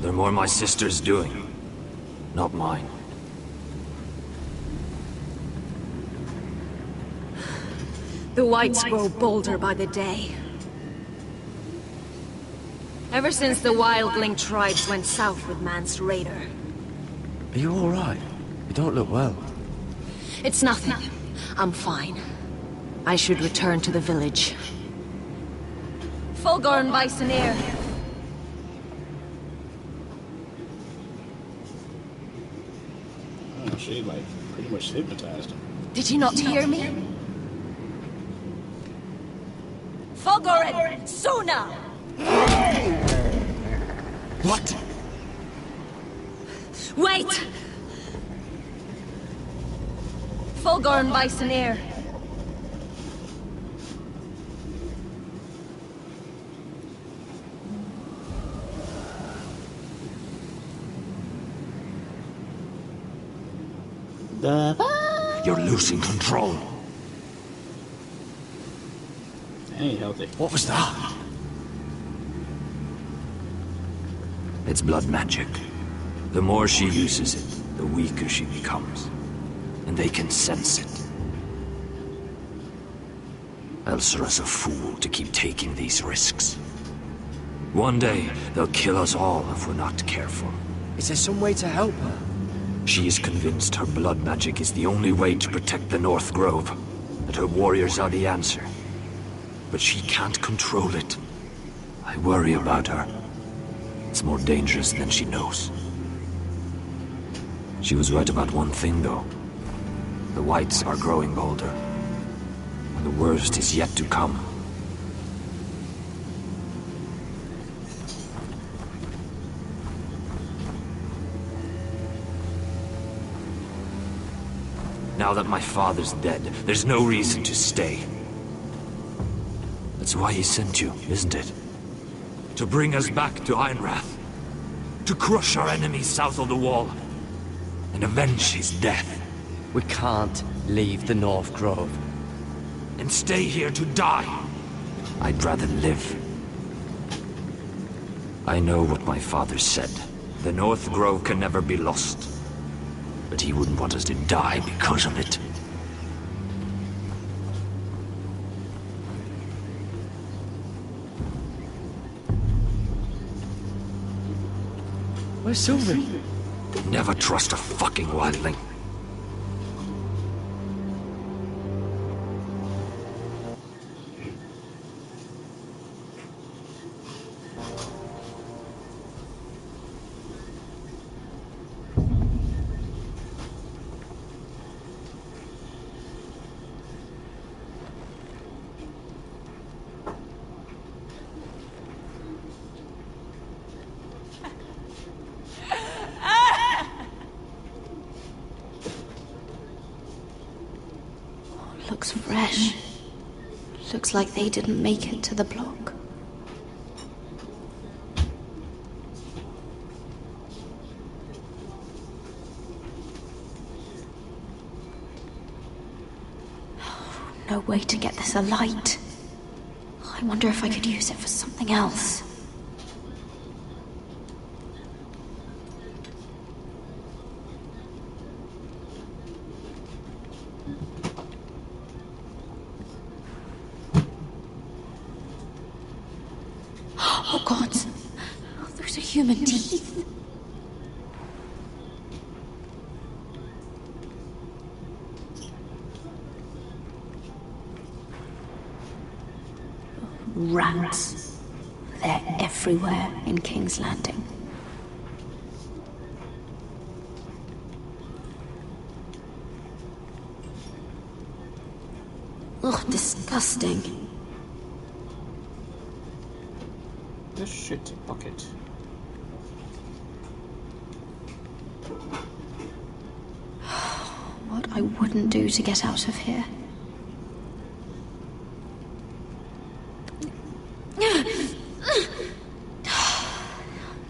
They're more my sister's doing, not mine. The Whites grow bolder by the day. Ever since the Wildling tribes went south with Mance Raider. Are you alright? You don't look well. It's nothing. I'm fine. I should return to the village. Fulgor and Vysenir. Oh, she, like, pretty much hypnotized him. Did you not hear me? Fulgor and Suna! What? Wait! Fulgor and Vysenir. You're losing control. Ain't healthy. What was that? It's blood magic. The more she uses it, the weaker she becomes. And they can sense it. Elsera's a fool to keep taking these risks. One day, they'll kill us all if we're not careful. Is there some way to help her? She is convinced her blood magic is the only way to protect the North Grove, that her warriors are the answer. But she can't control it. I worry about her. It's more dangerous than she knows. She was right about one thing, though. The Whites are growing bolder. And the worst is yet to come. Now that my father's dead, there's no reason to stay. That's why he sent you, isn't it? To bring us back to Ironrath. To crush our enemies south of the Wall. And avenge his death. We can't leave the North Grove. And stay here to die. I'd rather live. I know what my father said. The North Grove can never be lost. But he wouldn't want us to die because of it. Where's Sylvie? Never trust a fucking wildling. Looks fresh. Looks like they didn't make it to the block. No way to get this alight. I wonder if I could use it for something else. Oh God! Oh, those are human teeth. Rats. They're everywhere in King's Landing. Ugh, disgusting. The shit bucket. What I wouldn't do to get out of here.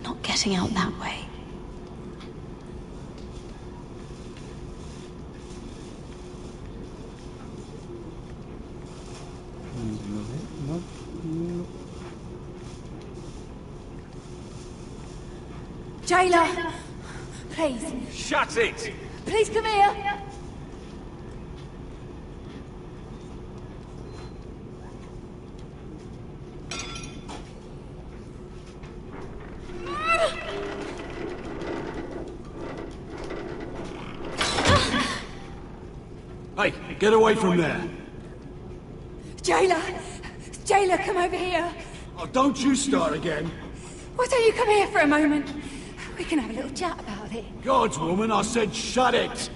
Not getting out that way. Jailer! Please. Shut it! Please come here! Hey, get away from there! Jailer! Jailer, come over here! Oh, don't you start again! Why don't you come here for a moment? We can have a little chat about it. God's woman, I said shut it!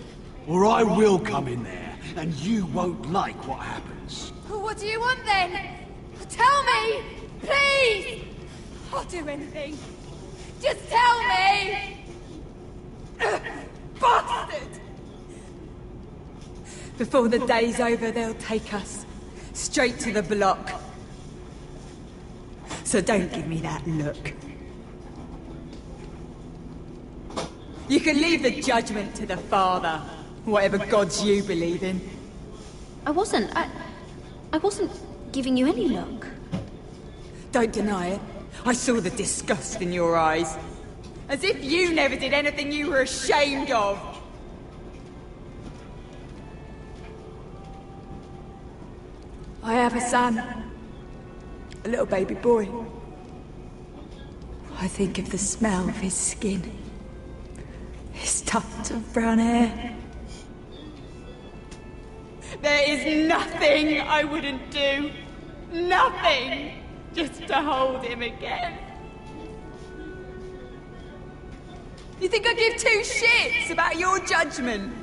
Or I will come in there, and you won't like what happens. Well, what do you want then? Tell me! Please! I'll do anything. Just tell me! Bastard! Before the day's over, they'll take us straight to the block. So don't give me that look. You can leave the judgment to the Father, whatever gods you believe in. I wasn't giving you any look. Don't deny it. I saw the disgust in your eyes. As if you never did anything you were ashamed of. I have a son. A little baby boy. I think of the smell of his skin. His tuft of brown hair. There is nothing I wouldn't do. Nothing! Just to hold him again. You think I give two shits about your judgment?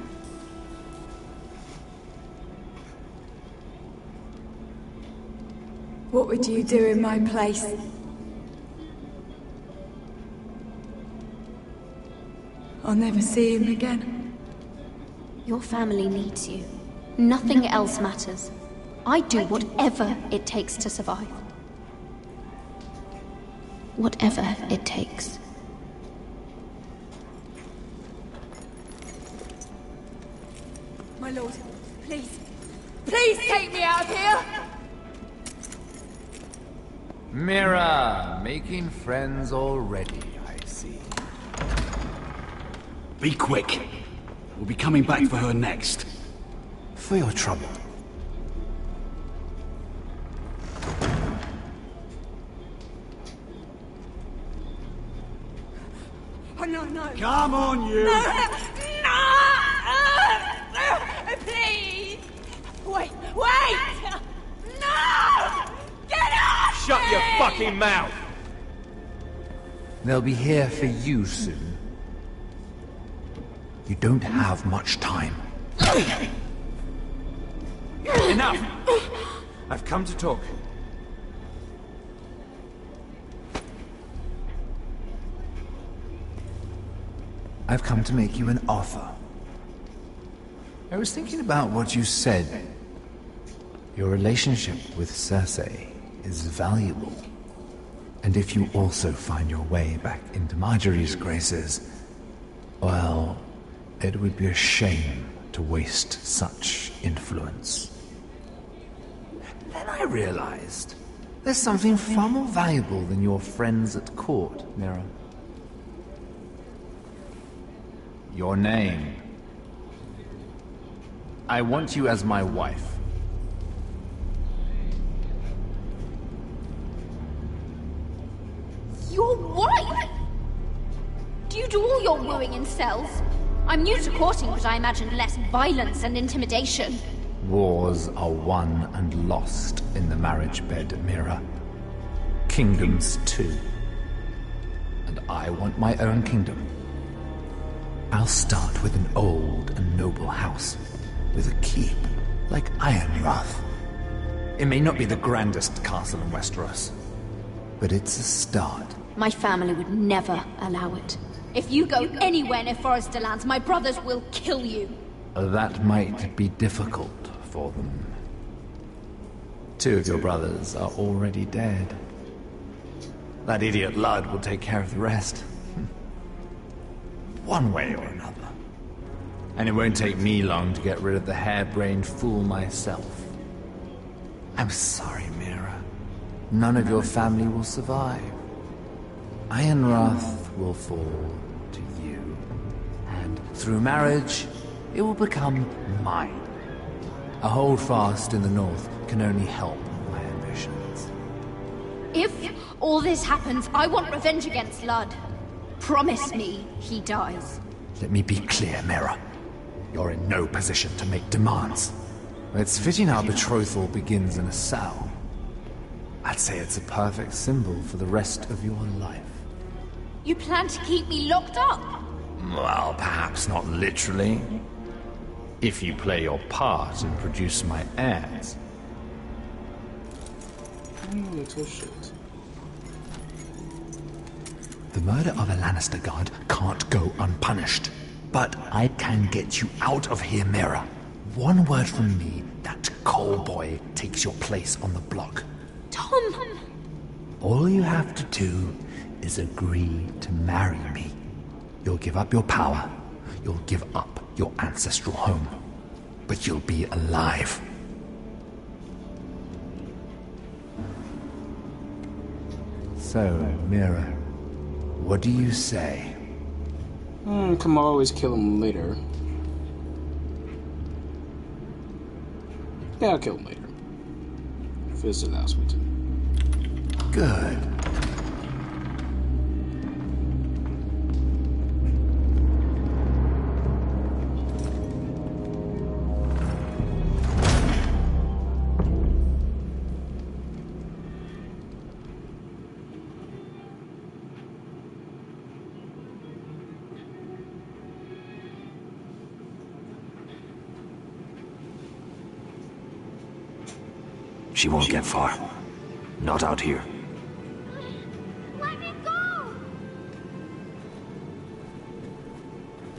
What would you do in my place? I'll never see him again. Your family needs you. Nothing else matters. I do whatever it takes to survive. Whatever it takes. My lord, please. Please take me out of here! Mira, making friends already, I see. Be quick. We'll be coming back for her next. For your trouble. I'm Come on, you! Please! Wait! No! Get off! Shut your fucking mouth! They'll be here for you soon. You don't have much time. Enough! I've come to talk. I've come to make you an offer. I was thinking about what you said. Your relationship with Cersei is valuable. And if you also find your way back into Marjorie's graces, well, it would be a shame to waste such influence. Then I realized there's something far more valuable than your friends at court, Mira. Your name. I want you as my wife. Your wife? Do you do all your wooing in cells? I'm new to courting, but I imagined less violence and intimidation. Wars are won and lost in the marriage bed, Mira. Kingdoms too. And I want my own kingdom. I'll start with an old and noble house, with a keep, like Ironrath. It may not be the grandest castle in Westeros, but it's a start. My family would never allow it. If you go anywhere near Forrester Lands, my brothers will kill you. That might be difficult for them. 2 of your brothers are already dead. That idiot Ludd will take care of the rest. One way or another. And it won't take me long to get rid of the harebrained fool myself. I'm sorry, Mira. None of your family will survive. Ironrath will fall to you. And through marriage, it will become mine. A holdfast in the north can only help my ambitions. If all this happens, I want revenge against Ludd. Promise me he dies. Let me be clear, Mira. You're in no position to make demands. It's fitting our betrothal begins in a cell. I'd say it's a perfect symbol for the rest of your life. You plan to keep me locked up? Well, perhaps not literally. If you play your part and produce my heirs. Little shit. The murder of a Lannister guard can't go unpunished. But I can get you out of here, Mira. One word from me, that Cole boy takes your place on the block. Tom! All you have to do is agree to marry me. You'll give up your power. You'll give up your ancestral home. But you'll be alive. So, Mira, what do you say? Come on, always kill him later. Yeah, I'll kill him later. If this allows me to. Good. She won't get far. Not out here. Let me go!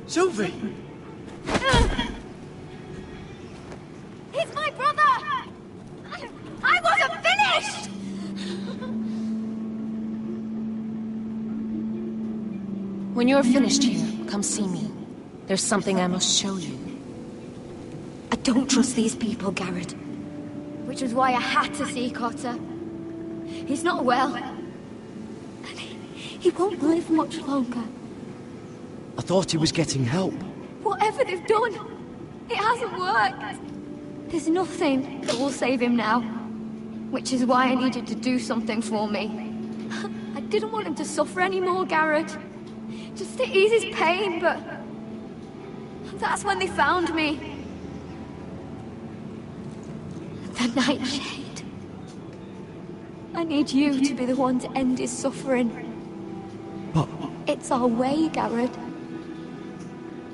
Sylvie! He's my brother! I wasn't finished! When you're finished here, come see me. There's something I must show you. I don't trust these people, Garrett. Which was why I had to see Cotter. He's not well. And he won't live much longer. I thought he was getting help. Whatever they've done, it hasn't worked. There's nothing that will save him now. Which is why I needed to do something for me. I didn't want him to suffer anymore, Garrett. just to ease his pain, but that's when they found me. The Nightshade. I need you to be the one to end his suffering. But It's our way, Garrett.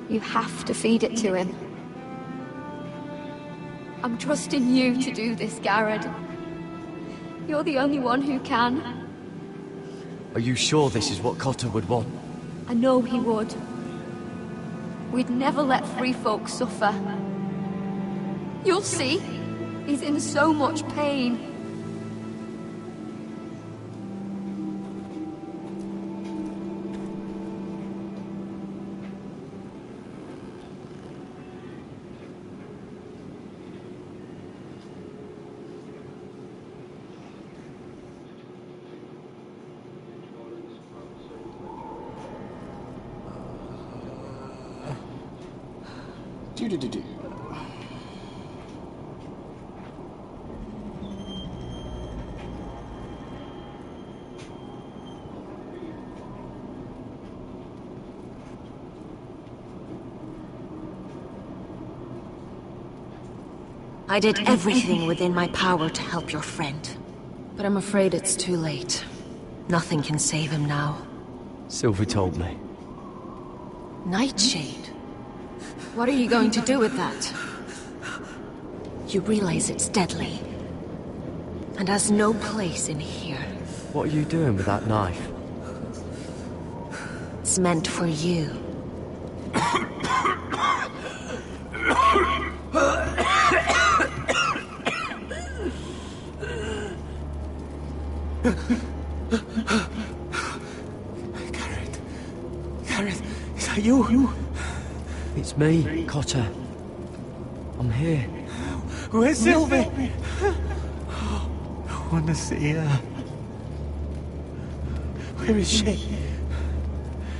You have to feed it to him. I'm trusting you to do this, Garrett. You're the only one who can. Are you sure this is what Cotter would want? I know he would. We'd never let free folk suffer. You'll see. He's in so much pain. Do. I did everything within my power to help your friend. But I'm afraid it's too late. Nothing can save him now. Sylvie told me. Nightshade? What are you going to do with that? You realize it's deadly. And has no place in here. What are you doing with that knife? It's meant for you. Garrett, is that you? It's me, Cotter. I'm here. Where's Sylvie? I want to see her. Where is she?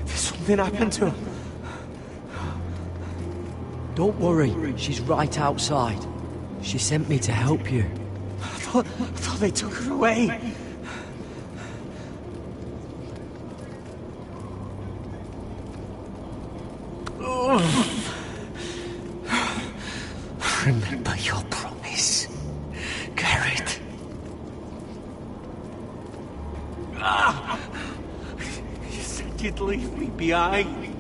Did something happen to her? Don't worry, she's right outside. She sent me to help you. I thought they took her away. Remember your promise, Garrett. You said you'd leave me behind.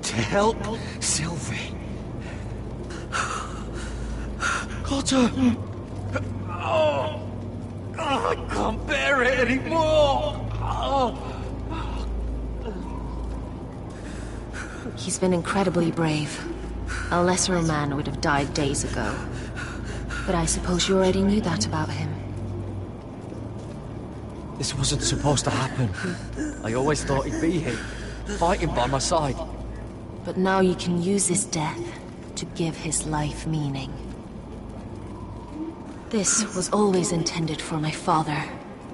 To help Sylvie. Cotter! I can't bear it anymore! He's been incredibly brave. A lesser man would have died days ago. But I suppose you already knew that about him. This wasn't supposed to happen. I always thought he'd be here, fighting by my side. But now you can use his death to give his life meaning. This was always intended for my father.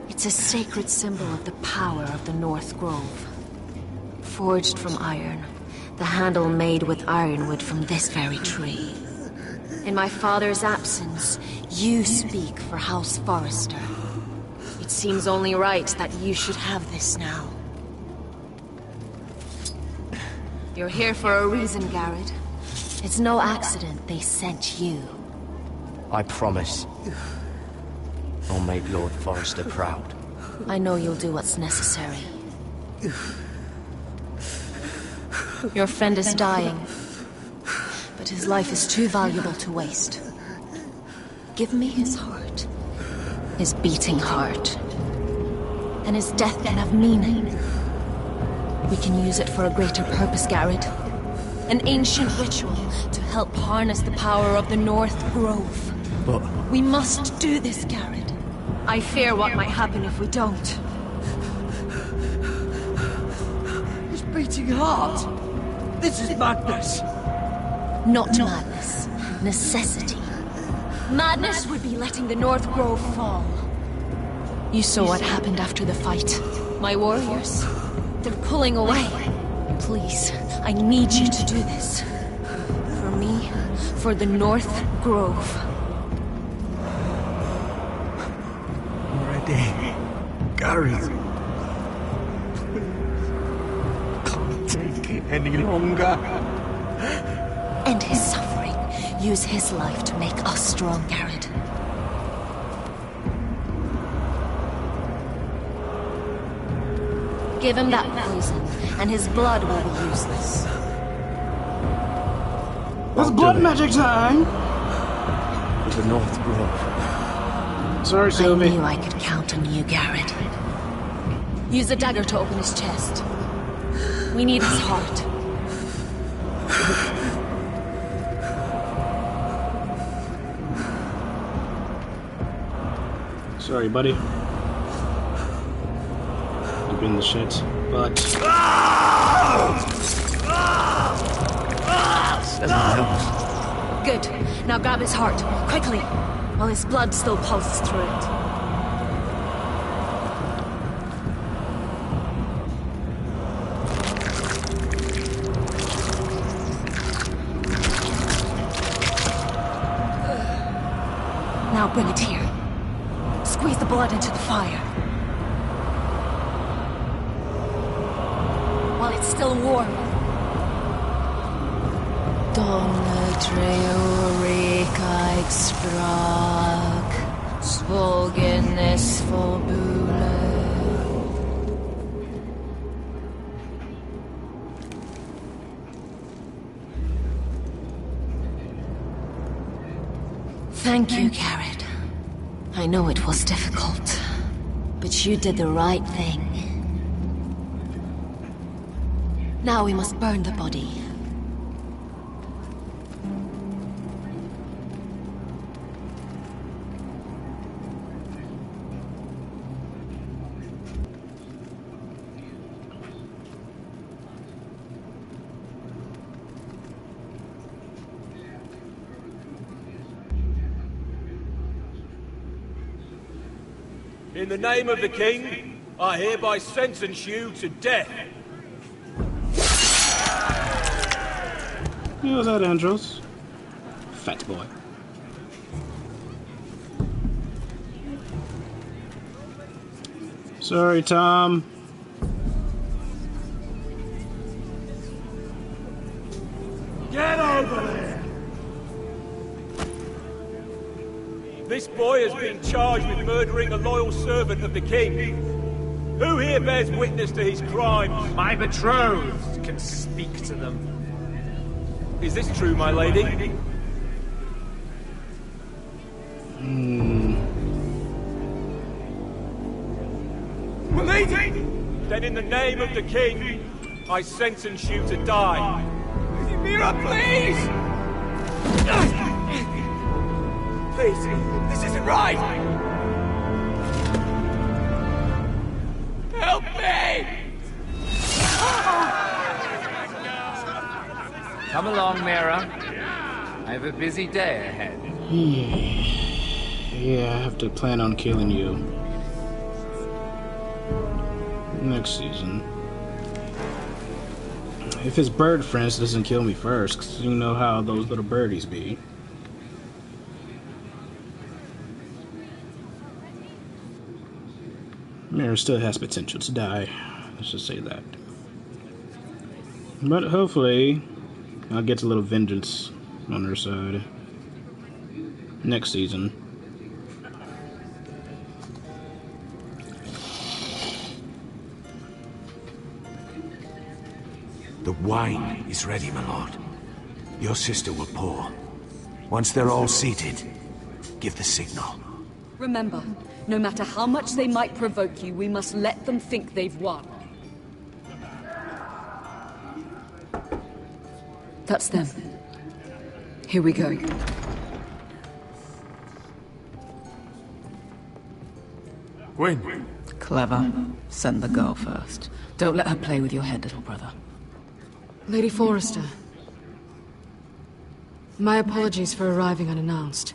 It's a sacred symbol of the power of the North Grove. Forged from iron, the handle made with ironwood from this very tree. In my father's absence, you speak for House Forrester. It seems only right that you should have this now. You're here for a reason, Garrett. It's no accident they sent you. I promise. I'll make Lord Forrester proud. I know you'll do what's necessary. Your friend is dying, but his life is too valuable to waste. Give me his heart. His beating heart. And his death can have meaning. We can use it for a greater purpose, Garrett. An ancient ritual to help harness the power of the North Grove. But... we must do this, Garrett. I fear what might happen if we don't. His beating heart! This is madness! Not madness. Necessity. Madness would be letting the North Grove fall. You saw what happened after the fight. My warriors, they're pulling away. Please, I need you to do this. For me, for the North Grove. I'm ready. Garrett. any longer. End his suffering. Use his life to make us strong, Garrett. Give him that poison, and his blood will be useless. It's blood magic time! With the North Grove. Sorry, Sylvie. I knew I could count on you, Garrett. Use the dagger to open his chest. We need his heart. Sorry, buddy. You've been the shit, but... Good. Now grab his heart, quickly, while his blood still pulses through it. Now bring it here. Squeeze the blood into the fire. While it's still warm. Donne treorikaig sprak, svogenes forbule. Thank you, Garrett. I know it was difficult, but you did the right thing. Now we must burn the body. In the name of the king, I hereby sentence you to death. Who was that, Andros? Fat boy. Sorry, Tom. Get over there! This boy has been charged with murdering a loyal servant of the king. Who here bears witness to his crimes? My betrothed can speak to them. Is this true, my lady? My lady! Then in the name of the king, I sentence you to die. Mira, please! Please, this isn't right! Help me! Come along, Mira. I have a busy day ahead. Yeah, I have to plan on killing you. Next season. If his bird friends doesn't kill me first, 'cause you know how those little birdies be. Mira still has potential to die. Let's just say that. But hopefully, I'll get a little vengeance on her side. Next season. The wine is ready, my lord. Your sister will pour. Once they're all seated, give the signal. Remember, no matter how much they might provoke you, we must let them think they've won. That's them. Here we go. Gwyn. Clever. Send the girl first. Don't let her play with your head, little brother. Lady Forrester. My apologies for arriving unannounced.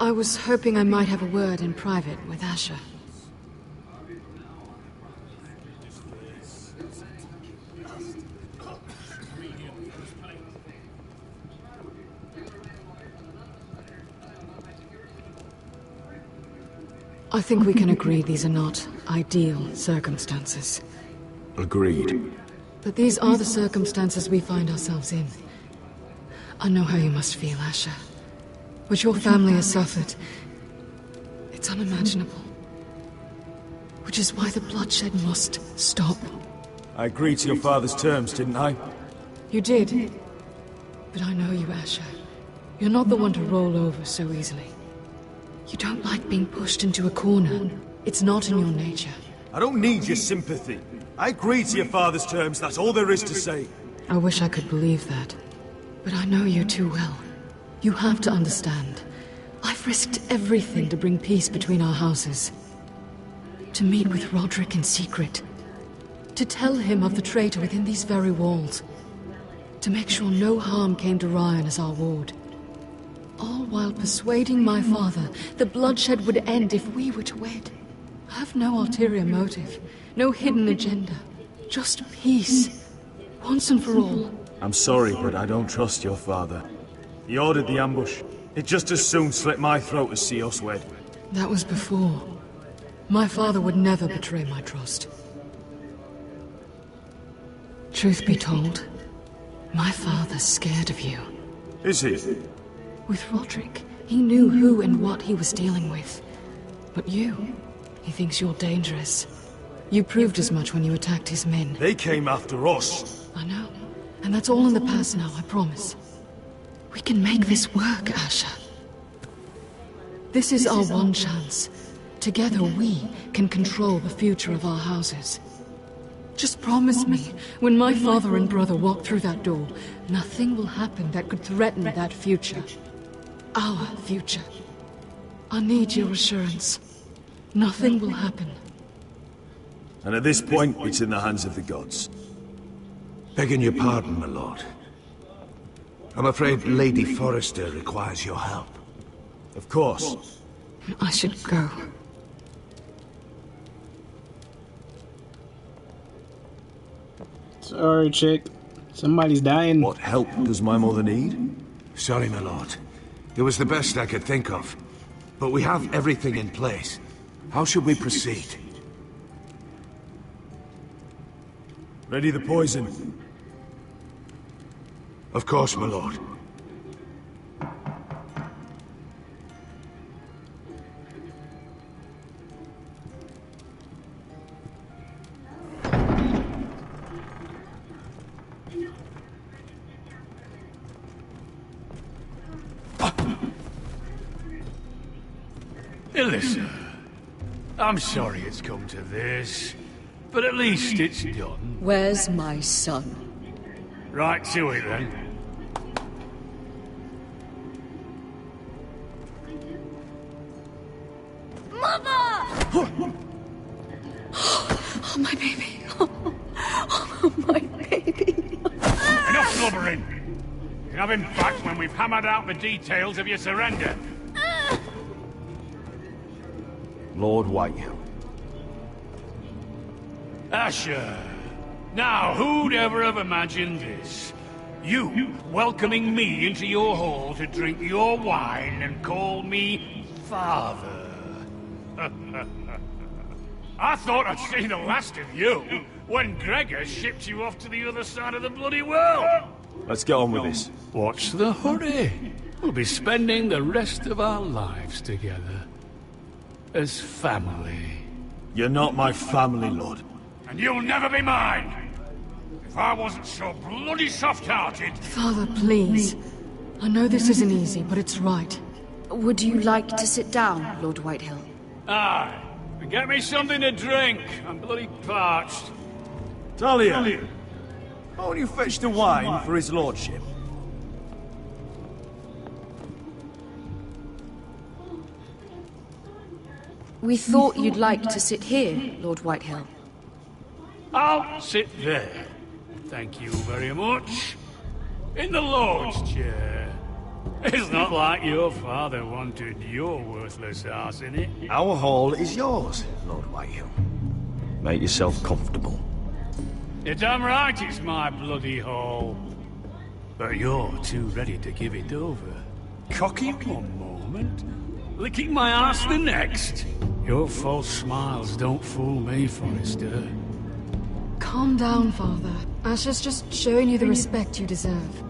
I was hoping I might have a word in private with Asher. I think we can agree these are not ideal circumstances. Agreed. But these are the circumstances we find ourselves in. I know how you must feel, Asher. What your family has suffered, it's unimaginable. Which is why the bloodshed must stop. I agreed to your father's terms, didn't I? You did. But I know you, Asher. You're not the one to roll over so easily. You don't like being pushed into a corner. It's not in your nature. I don't need your sympathy. I agreed to your father's terms, that's all there is to say. I wish I could believe that. But I know you too well. You have to understand. I've risked everything to bring peace between our houses. To meet with Roderick in secret. To tell him of the traitor within these very walls. To make sure no harm came to Ryan as our ward. All while persuading my father the bloodshed would end if we were to wed. I have no ulterior motive, no hidden agenda. Just peace. Once and for all. I'm sorry, but I don't trust your father. He ordered the ambush. He'd just as soon slit my throat as see us wed. That was before. My father would never betray my trust. Truth be told, my father's scared of you. Is he? With Roderick, he knew who and what he was dealing with. But you, he thinks you're dangerous. You proved as much when you attacked his men. They came after us. I know. And that's all in the past now, I promise. We can make this work, Asher. This is our one chance. Together we can control the future of our houses. Just promise me, when my father and brother walk through that door, nothing will happen that could threaten that future. Our future. I need your assurance. Nothing will happen. And at this point, it's in the hands of the gods. Begging your pardon, my lord. I'm afraid Lady Forrester requires your help. Of course. I should go. Sorry, chick. Somebody's dying. What help does my mother need? Sorry, my lord. It was the best I could think of. But we have everything in place. How should we proceed? Ready the poison. Of course, my lord. Alyssa, I'm sorry it's come to this, but at least it's done. Where's my son? Right to it, then. Mother! Oh, my baby. Oh, my baby. Enough blubbering! You can have him back when we've hammered out the details of your surrender. Lord Whitehill. Asher. Now, who'd ever have imagined this? You welcoming me into your hall to drink your wine and call me father. I thought I'd seen the last of you when Gregor shipped you off to the other side of the bloody world. Let's get on with this. What's the hurry? We'll be spending the rest of our lives together. As family. You're not my family, Lord. And you'll never be mine! If I wasn't so bloody soft-hearted... Father, please. I know this isn't easy, but it's right. Would you like to sit down, Lord Whitehill? Aye. And get me something to drink. I'm bloody parched. Talia! Why don't you fetch the wine for his lordship? We thought you'd like to sit here, Lord Whitehill. I'll sit there. Thank you very much. In the Lord's chair. It's not like your father wanted your worthless ass in it. Our hall is yours, Lord Whitehill. Make yourself comfortable. You're damn right it's my bloody hall. But you're too ready to give it over. Cocky one moment, licking my ass the next. Your false smiles don't fool me, Forrester. Calm down, Father. Asher's just showing you the respect you deserve.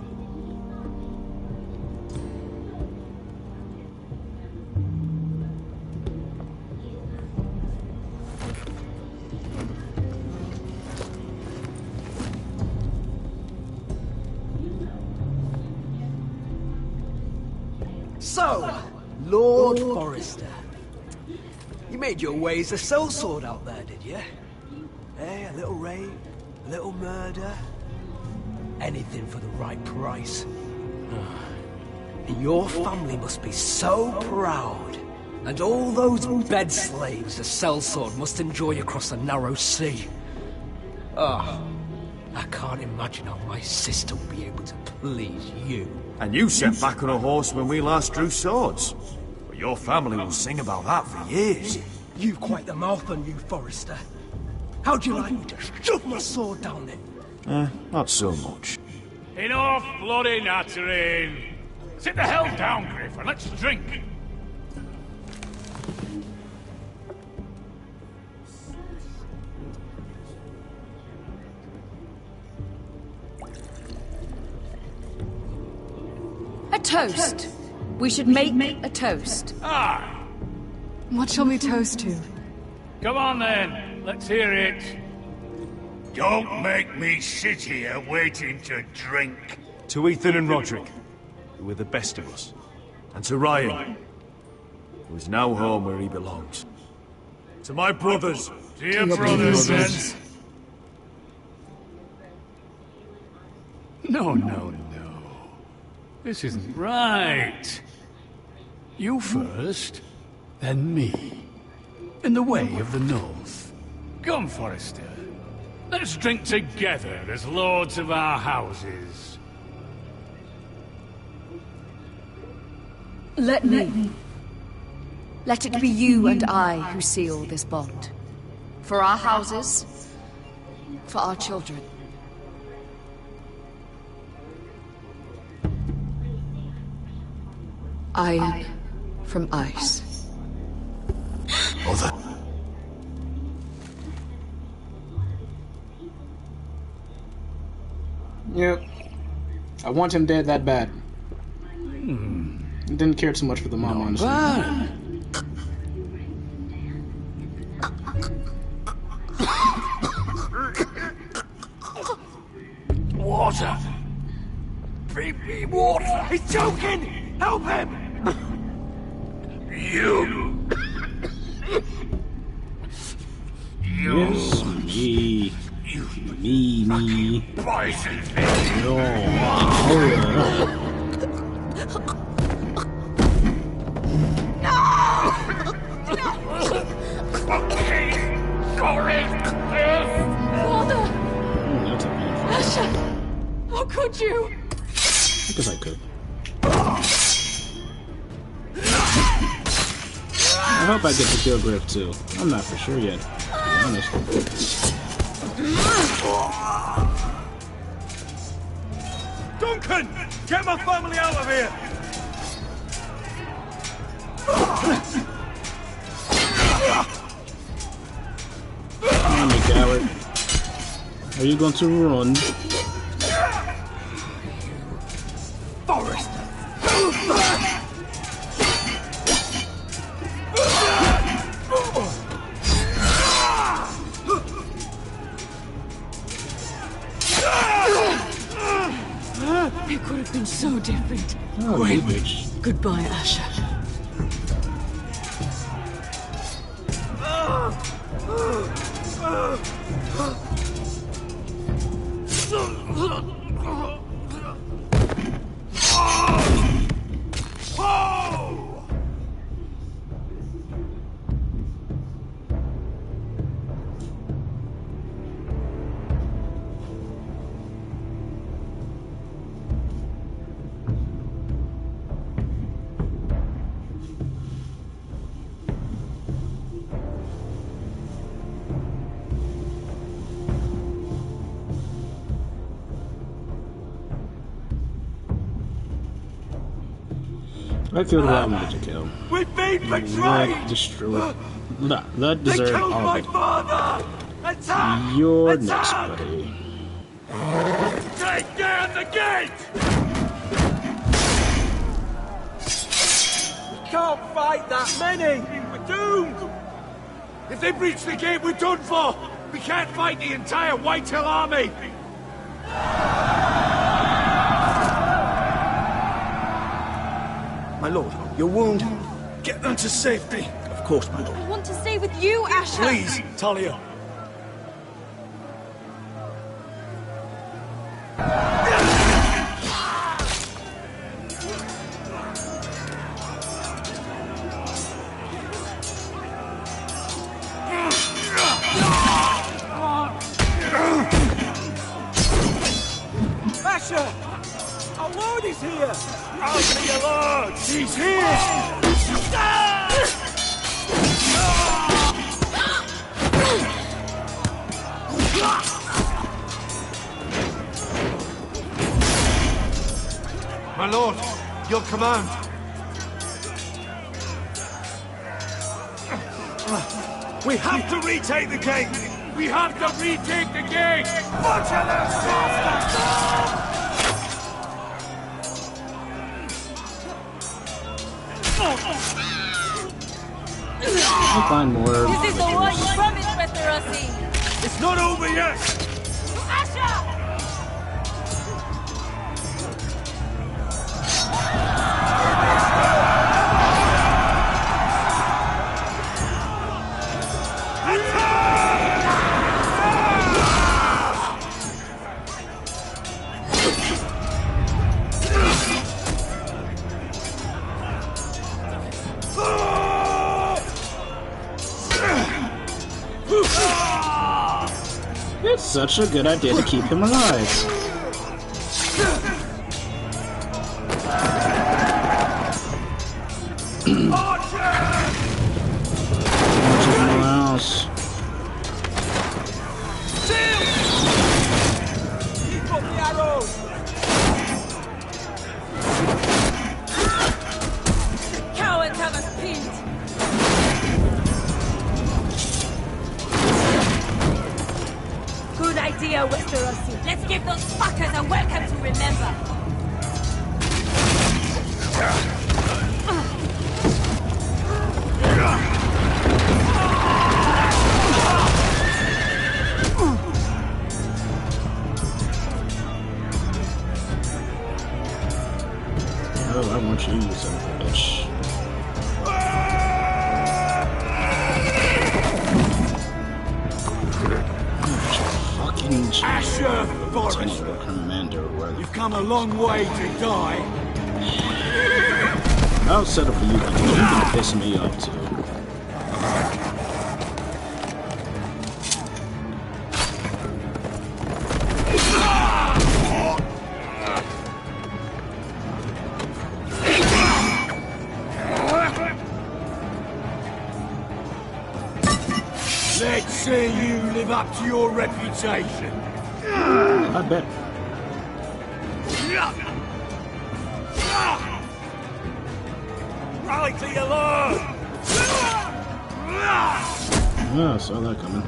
So, Lord Forrester, you made your way as a sellsword out there, did you? Eh, a little rape, a little murder, anything for the right price. And your family must be so proud. And all those bed slaves the sellsword must enjoy across the narrow sea. Oh, I can't imagine how my sister will be able to please you. And you sat back on a horse when we last drew swords. But your family will sing about that for years. You've quite the mouth on you, Forrester. How'd you like me to shove my sword down it? Not so much. Enough bloody nattering. Sit the hell down, Griff, and let's drink. A toast. We should make a toast. Ah! What shall we toast to? Come on then, let's hear it. Don't make me sit here waiting to drink. To Ethan and Roderick, who were the best of us. And to Ryan, who is now home where he belongs. To my brothers. To your brothers, then. No, no, no. This isn't right. You first, then me. In the way of the North. Come, Forrester. Let's drink together as lords of our houses. Let me. Let it be you and I who seal this bond. For our houses, for our children. Iron from ice. Mother. Yep. I want him dead that bad. Didn't care too much for the mom, honestly. Water! Bring me water! He's choking! Help him! You! Yes, me. Me. Poison me! Father! Asher! How could you? Because I could. I hope I get to kill Griff too. I'm not for sure yet, to be honest. Duncan! Get my family out of here! Come on, you coward. Are you going to run? Forrester! It could have been so different. Oh, bitch. Goodbye, Asher. I killed who I wanted to kill. We've been betrayed! That deserved They killed all my of it. father! You're next, buddy. Take down the gate! We can't fight that many! We're doomed! If they breach the gate, we're done for! We can't fight the entire Whitehill army! My lord, your wound. Get them to safety. Of course, my lord. I want to stay with you, Asher! Please, Talia. Asher! Our lord is here! I'll see your lord! He's here! My lord, your command. We have to retake the gate! We have to retake the gate! Butcher them, bastards! I'll find more. This is the one you promised, Westerosi! It's not over yet! Asher! It's such a good idea to keep him alive. Else. Keep up the arrows! Cowards have us pinned! Good idea, Westerosi. Let's give those fuckers a welcome to remember. Oh, I want you, you son of a bitch. Asher Forrester, Commander, you've come a long way to die. I'll settle for you because you're gonna piss me off too. Let's see you live up to your reputation. I bet. Rally to your lord! Oh, I saw that coming.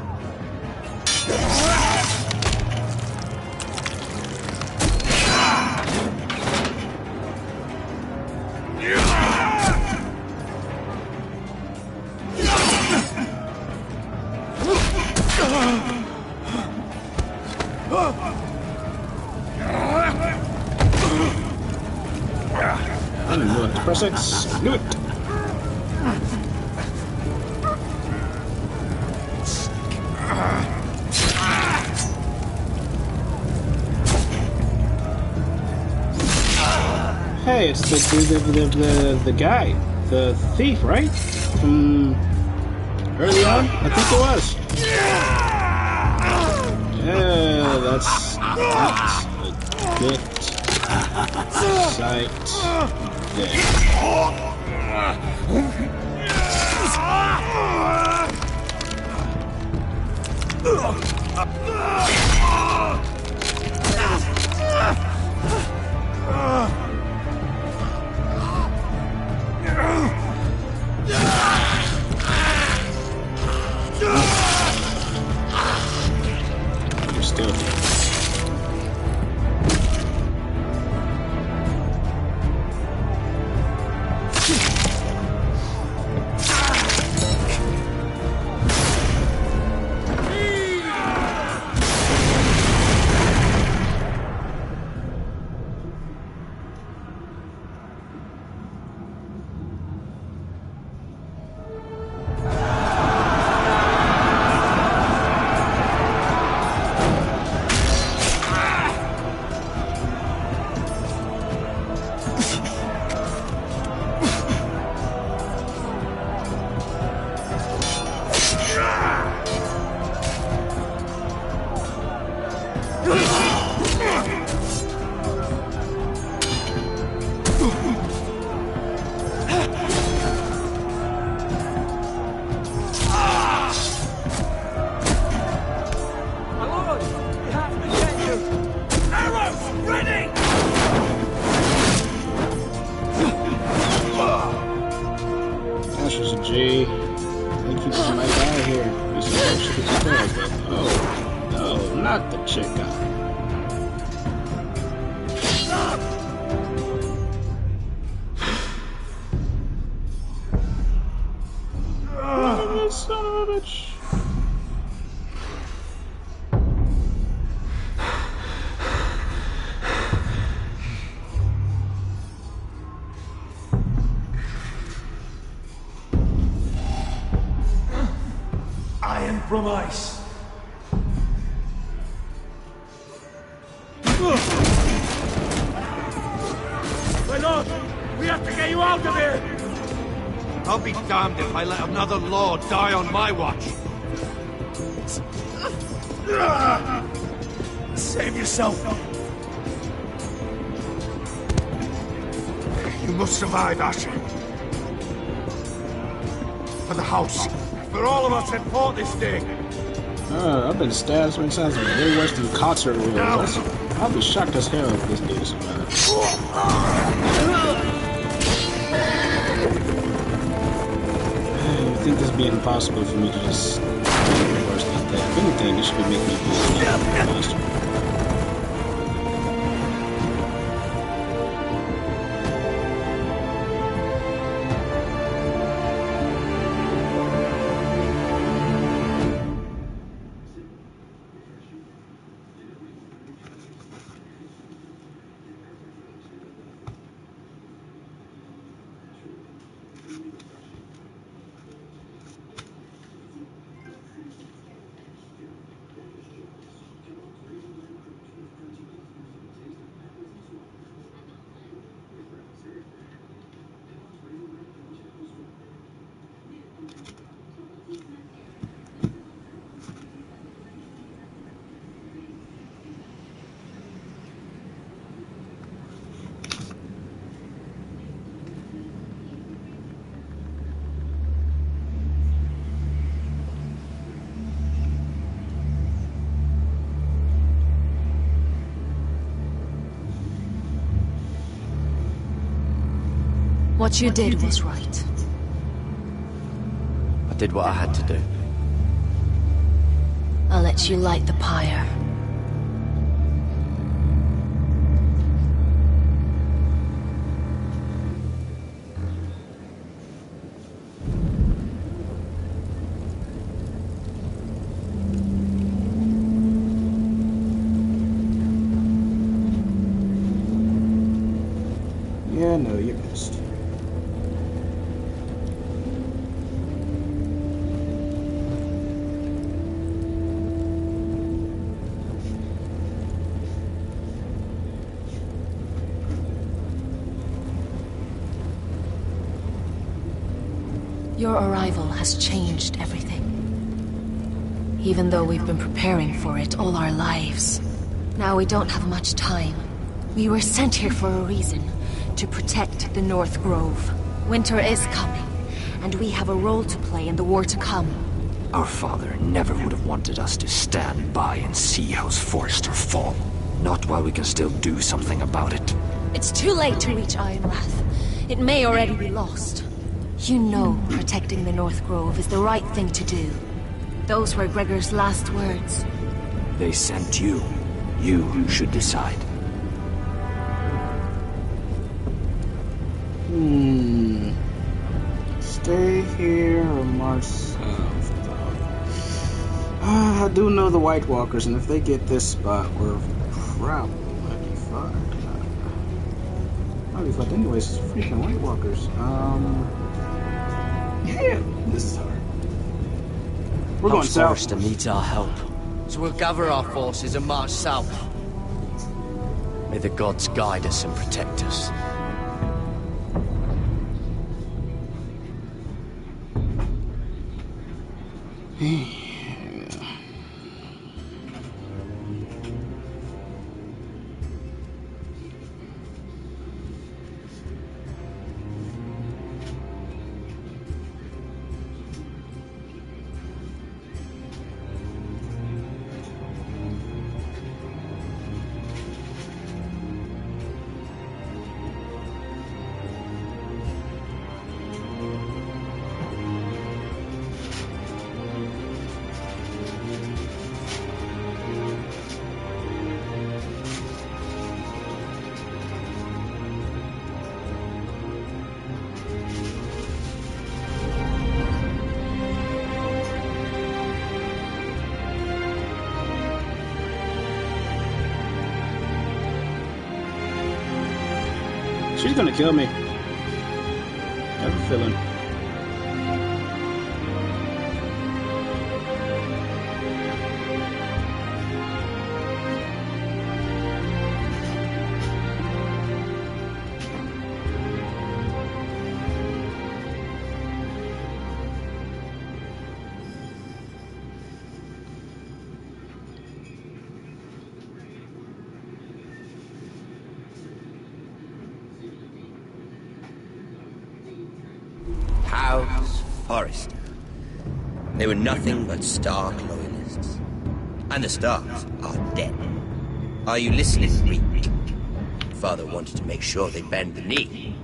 I knew it. Press X. Knew it. Hey, it's the guy, the thief, right? From early on, I think it was. Yeah, that's a good sight knock the chick out. Oh, son of a bitch. I am from ice. My lord, we have to get you out of here! I'll be damned if I let another lord die on my watch. Save yourself. You must survive, Asher. For the house. For all of us that fought this day. I've been stabbed so many times, but way worse than concert rules. I'll be shocked as hell if this dude survives. You think this would be impossible for me to just do worse than that? If anything, this should be making me feel faster. What you did was right. I did what I had to do. I'll let you light the pyre. Yeah, no, you missed. Your arrival has changed everything. Even though we've been preparing for it all our lives. Now we don't have much time. We were sent here for a reason. To protect the North Grove. Winter is coming, and we have a role to play in the war to come. Our father never would have wanted us to stand by and see House Forrester fall. Not while we can still do something about it. It's too late to reach Ironrath. It may already be lost. You know protecting the North Grove is the right thing to do. Those were Gregor's last words. They sent you. You should decide. Stay here or march south? I do know the White Walkers, and if they get this spot, we're probably might be fucked. Might be fucked anyways. It's freaking White Walkers. Yeah, this is hard. We're going south. Forrester needs our help, so we'll gather our forces and march south. May the gods guide us and protect us. She's gonna kill me. I have a feeling. House Forrester. They were nothing but Stark loyalists. And the Starks are dead. Are you listening, Reek? Father wanted to make sure they bend the knee.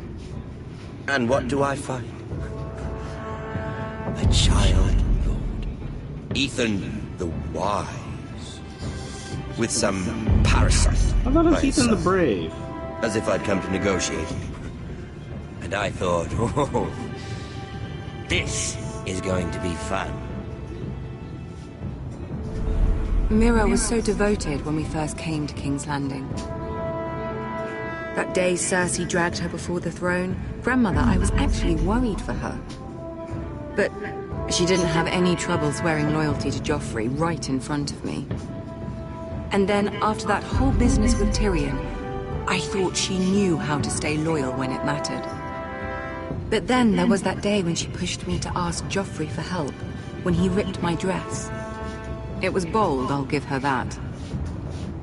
And what do I find? A child lord. Ethan the Wise. With some parasite. I thought it was by his Ethan the side. Brave. As if I'd come to negotiate. And I thought, oh, this is going to be fun. Mira was so devoted when we first came to King's Landing. That day Cersei dragged her before the throne, Grandmother, I was actually worried for her. But she didn't have any trouble swearing loyalty to Joffrey right in front of me. And then, after that whole business with Tyrion, I thought she knew how to stay loyal when it mattered. But then there was that day when she pushed me to ask Joffrey for help, when he ripped my dress. It was bold, I'll give her that.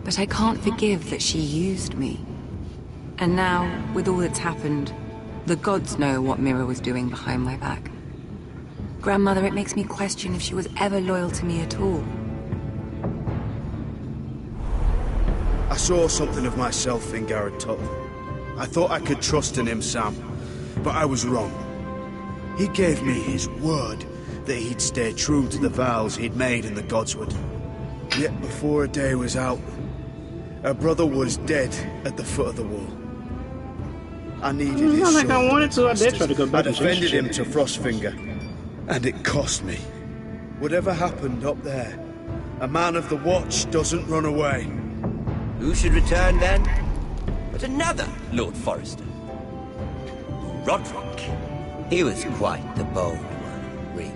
But I can't forgive that she used me. And now, with all that's happened, the gods know what Mira was doing behind my back. Grandmother, it makes me question if she was ever loyal to me at all. I saw something of myself in Garrett Tuttle. I thought I could trust in him, Sam, but I was wrong. He gave me his word that he'd stay true to the vows he'd made in the Godswood. Yet before a day was out, a brother was dead at the foot of the wall. I needed his Not like I sword, wanted to. I did try to go back I and change defended shit. him to Frostfinger, and it cost me. Whatever happened up there, a man of the Watch doesn't run away. Who should return then? But another Lord Forrester. Roderick. He was quite the bold one, Reek.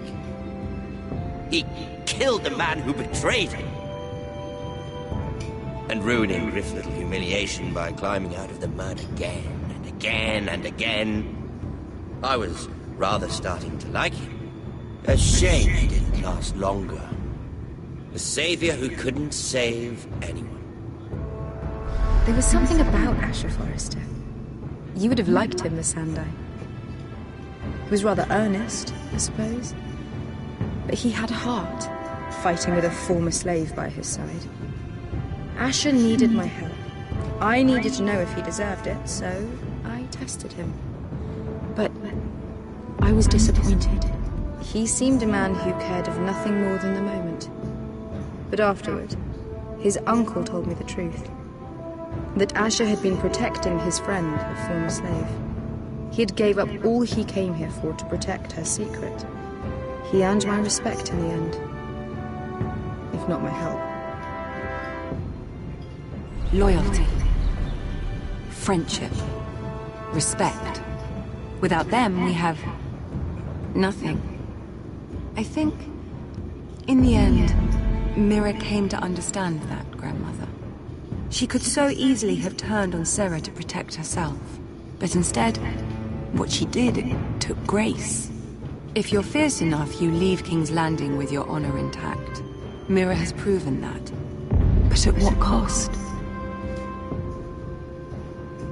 He killed the man who betrayed him. And ruining Griff's little humiliation by climbing out of the mud again and again and again. I was rather starting to like him. A shame he didn't last longer. A savior who couldn't save anyone. There was something about Asher Forrester. You would have liked him, Missandei. He was rather earnest, I suppose. But he had heart, fighting with a former slave by his side. Asher needed my help. I needed to know if he deserved it, so I tested him. But I was disappointed. He seemed a man who cared of nothing more than the moment. But afterward, his uncle told me the truth. That Asher had been protecting his friend, a former slave. He had gave up all he came here for to protect her secret. He earned my respect in the end, if not my help. Loyalty. Friendship. Respect. Without them, we have nothing. I think, in the end, Mira came to understand that, Grandmother. She could so easily have turned on Serra to protect herself. But instead, what she did took grace. If you're fierce enough, you leave King's Landing with your honor intact. Mira has proven that. But at what cost?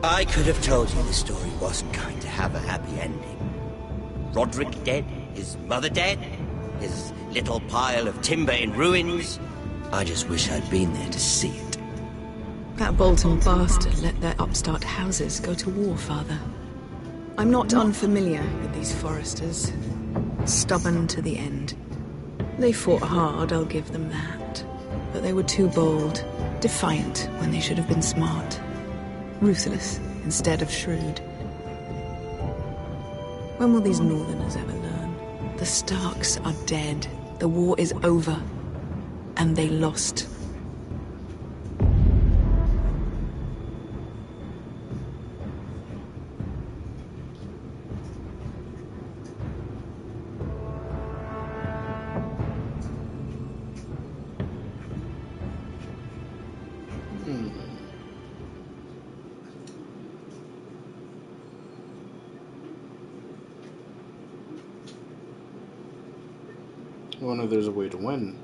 I could have told you the story wasn't going to have a happy ending. Roderick dead, his mother dead, his little pile of timber in ruins. I just wish I'd been there to see it. That Bolton bastard let their upstart houses go to war, Father. I'm not unfamiliar with these Forresters. Stubborn to the end. They fought hard, I'll give them that. But they were too bold, defiant when they should have been smart. Ruthless instead of shrewd. When will these Northerners ever learn? The Starks are dead. The war is over. And they lost. wonder if there's a way to win.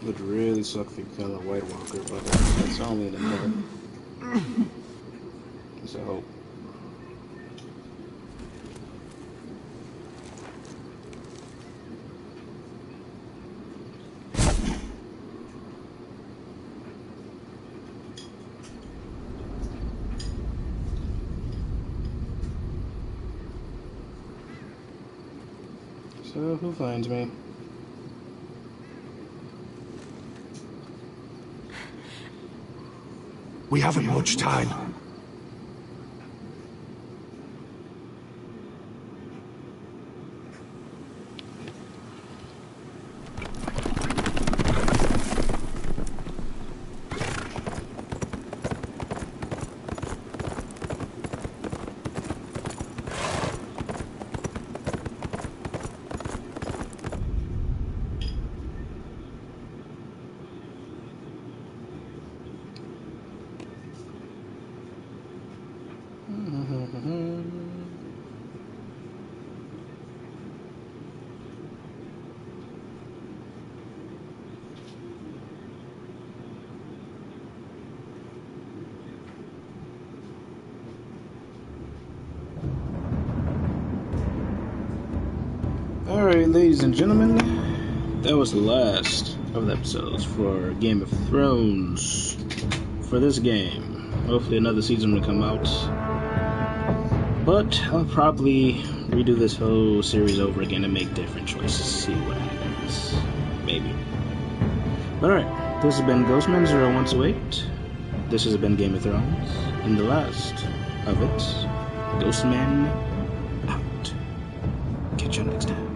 Would really suck if you kill a White Walker, but that's only in the middle. So hope. So who finds me? We haven't much time. Alright, ladies and gentlemen, that was the last of the episodes for Game of Thrones for this game. Hopefully another season will come out. But I'll probably redo this whole series over again and make different choices, see what happens. Maybe. But alright, this has been Ghostman0128. This has been Game of Thrones. And the last of it, Ghostman out. Catch you next time.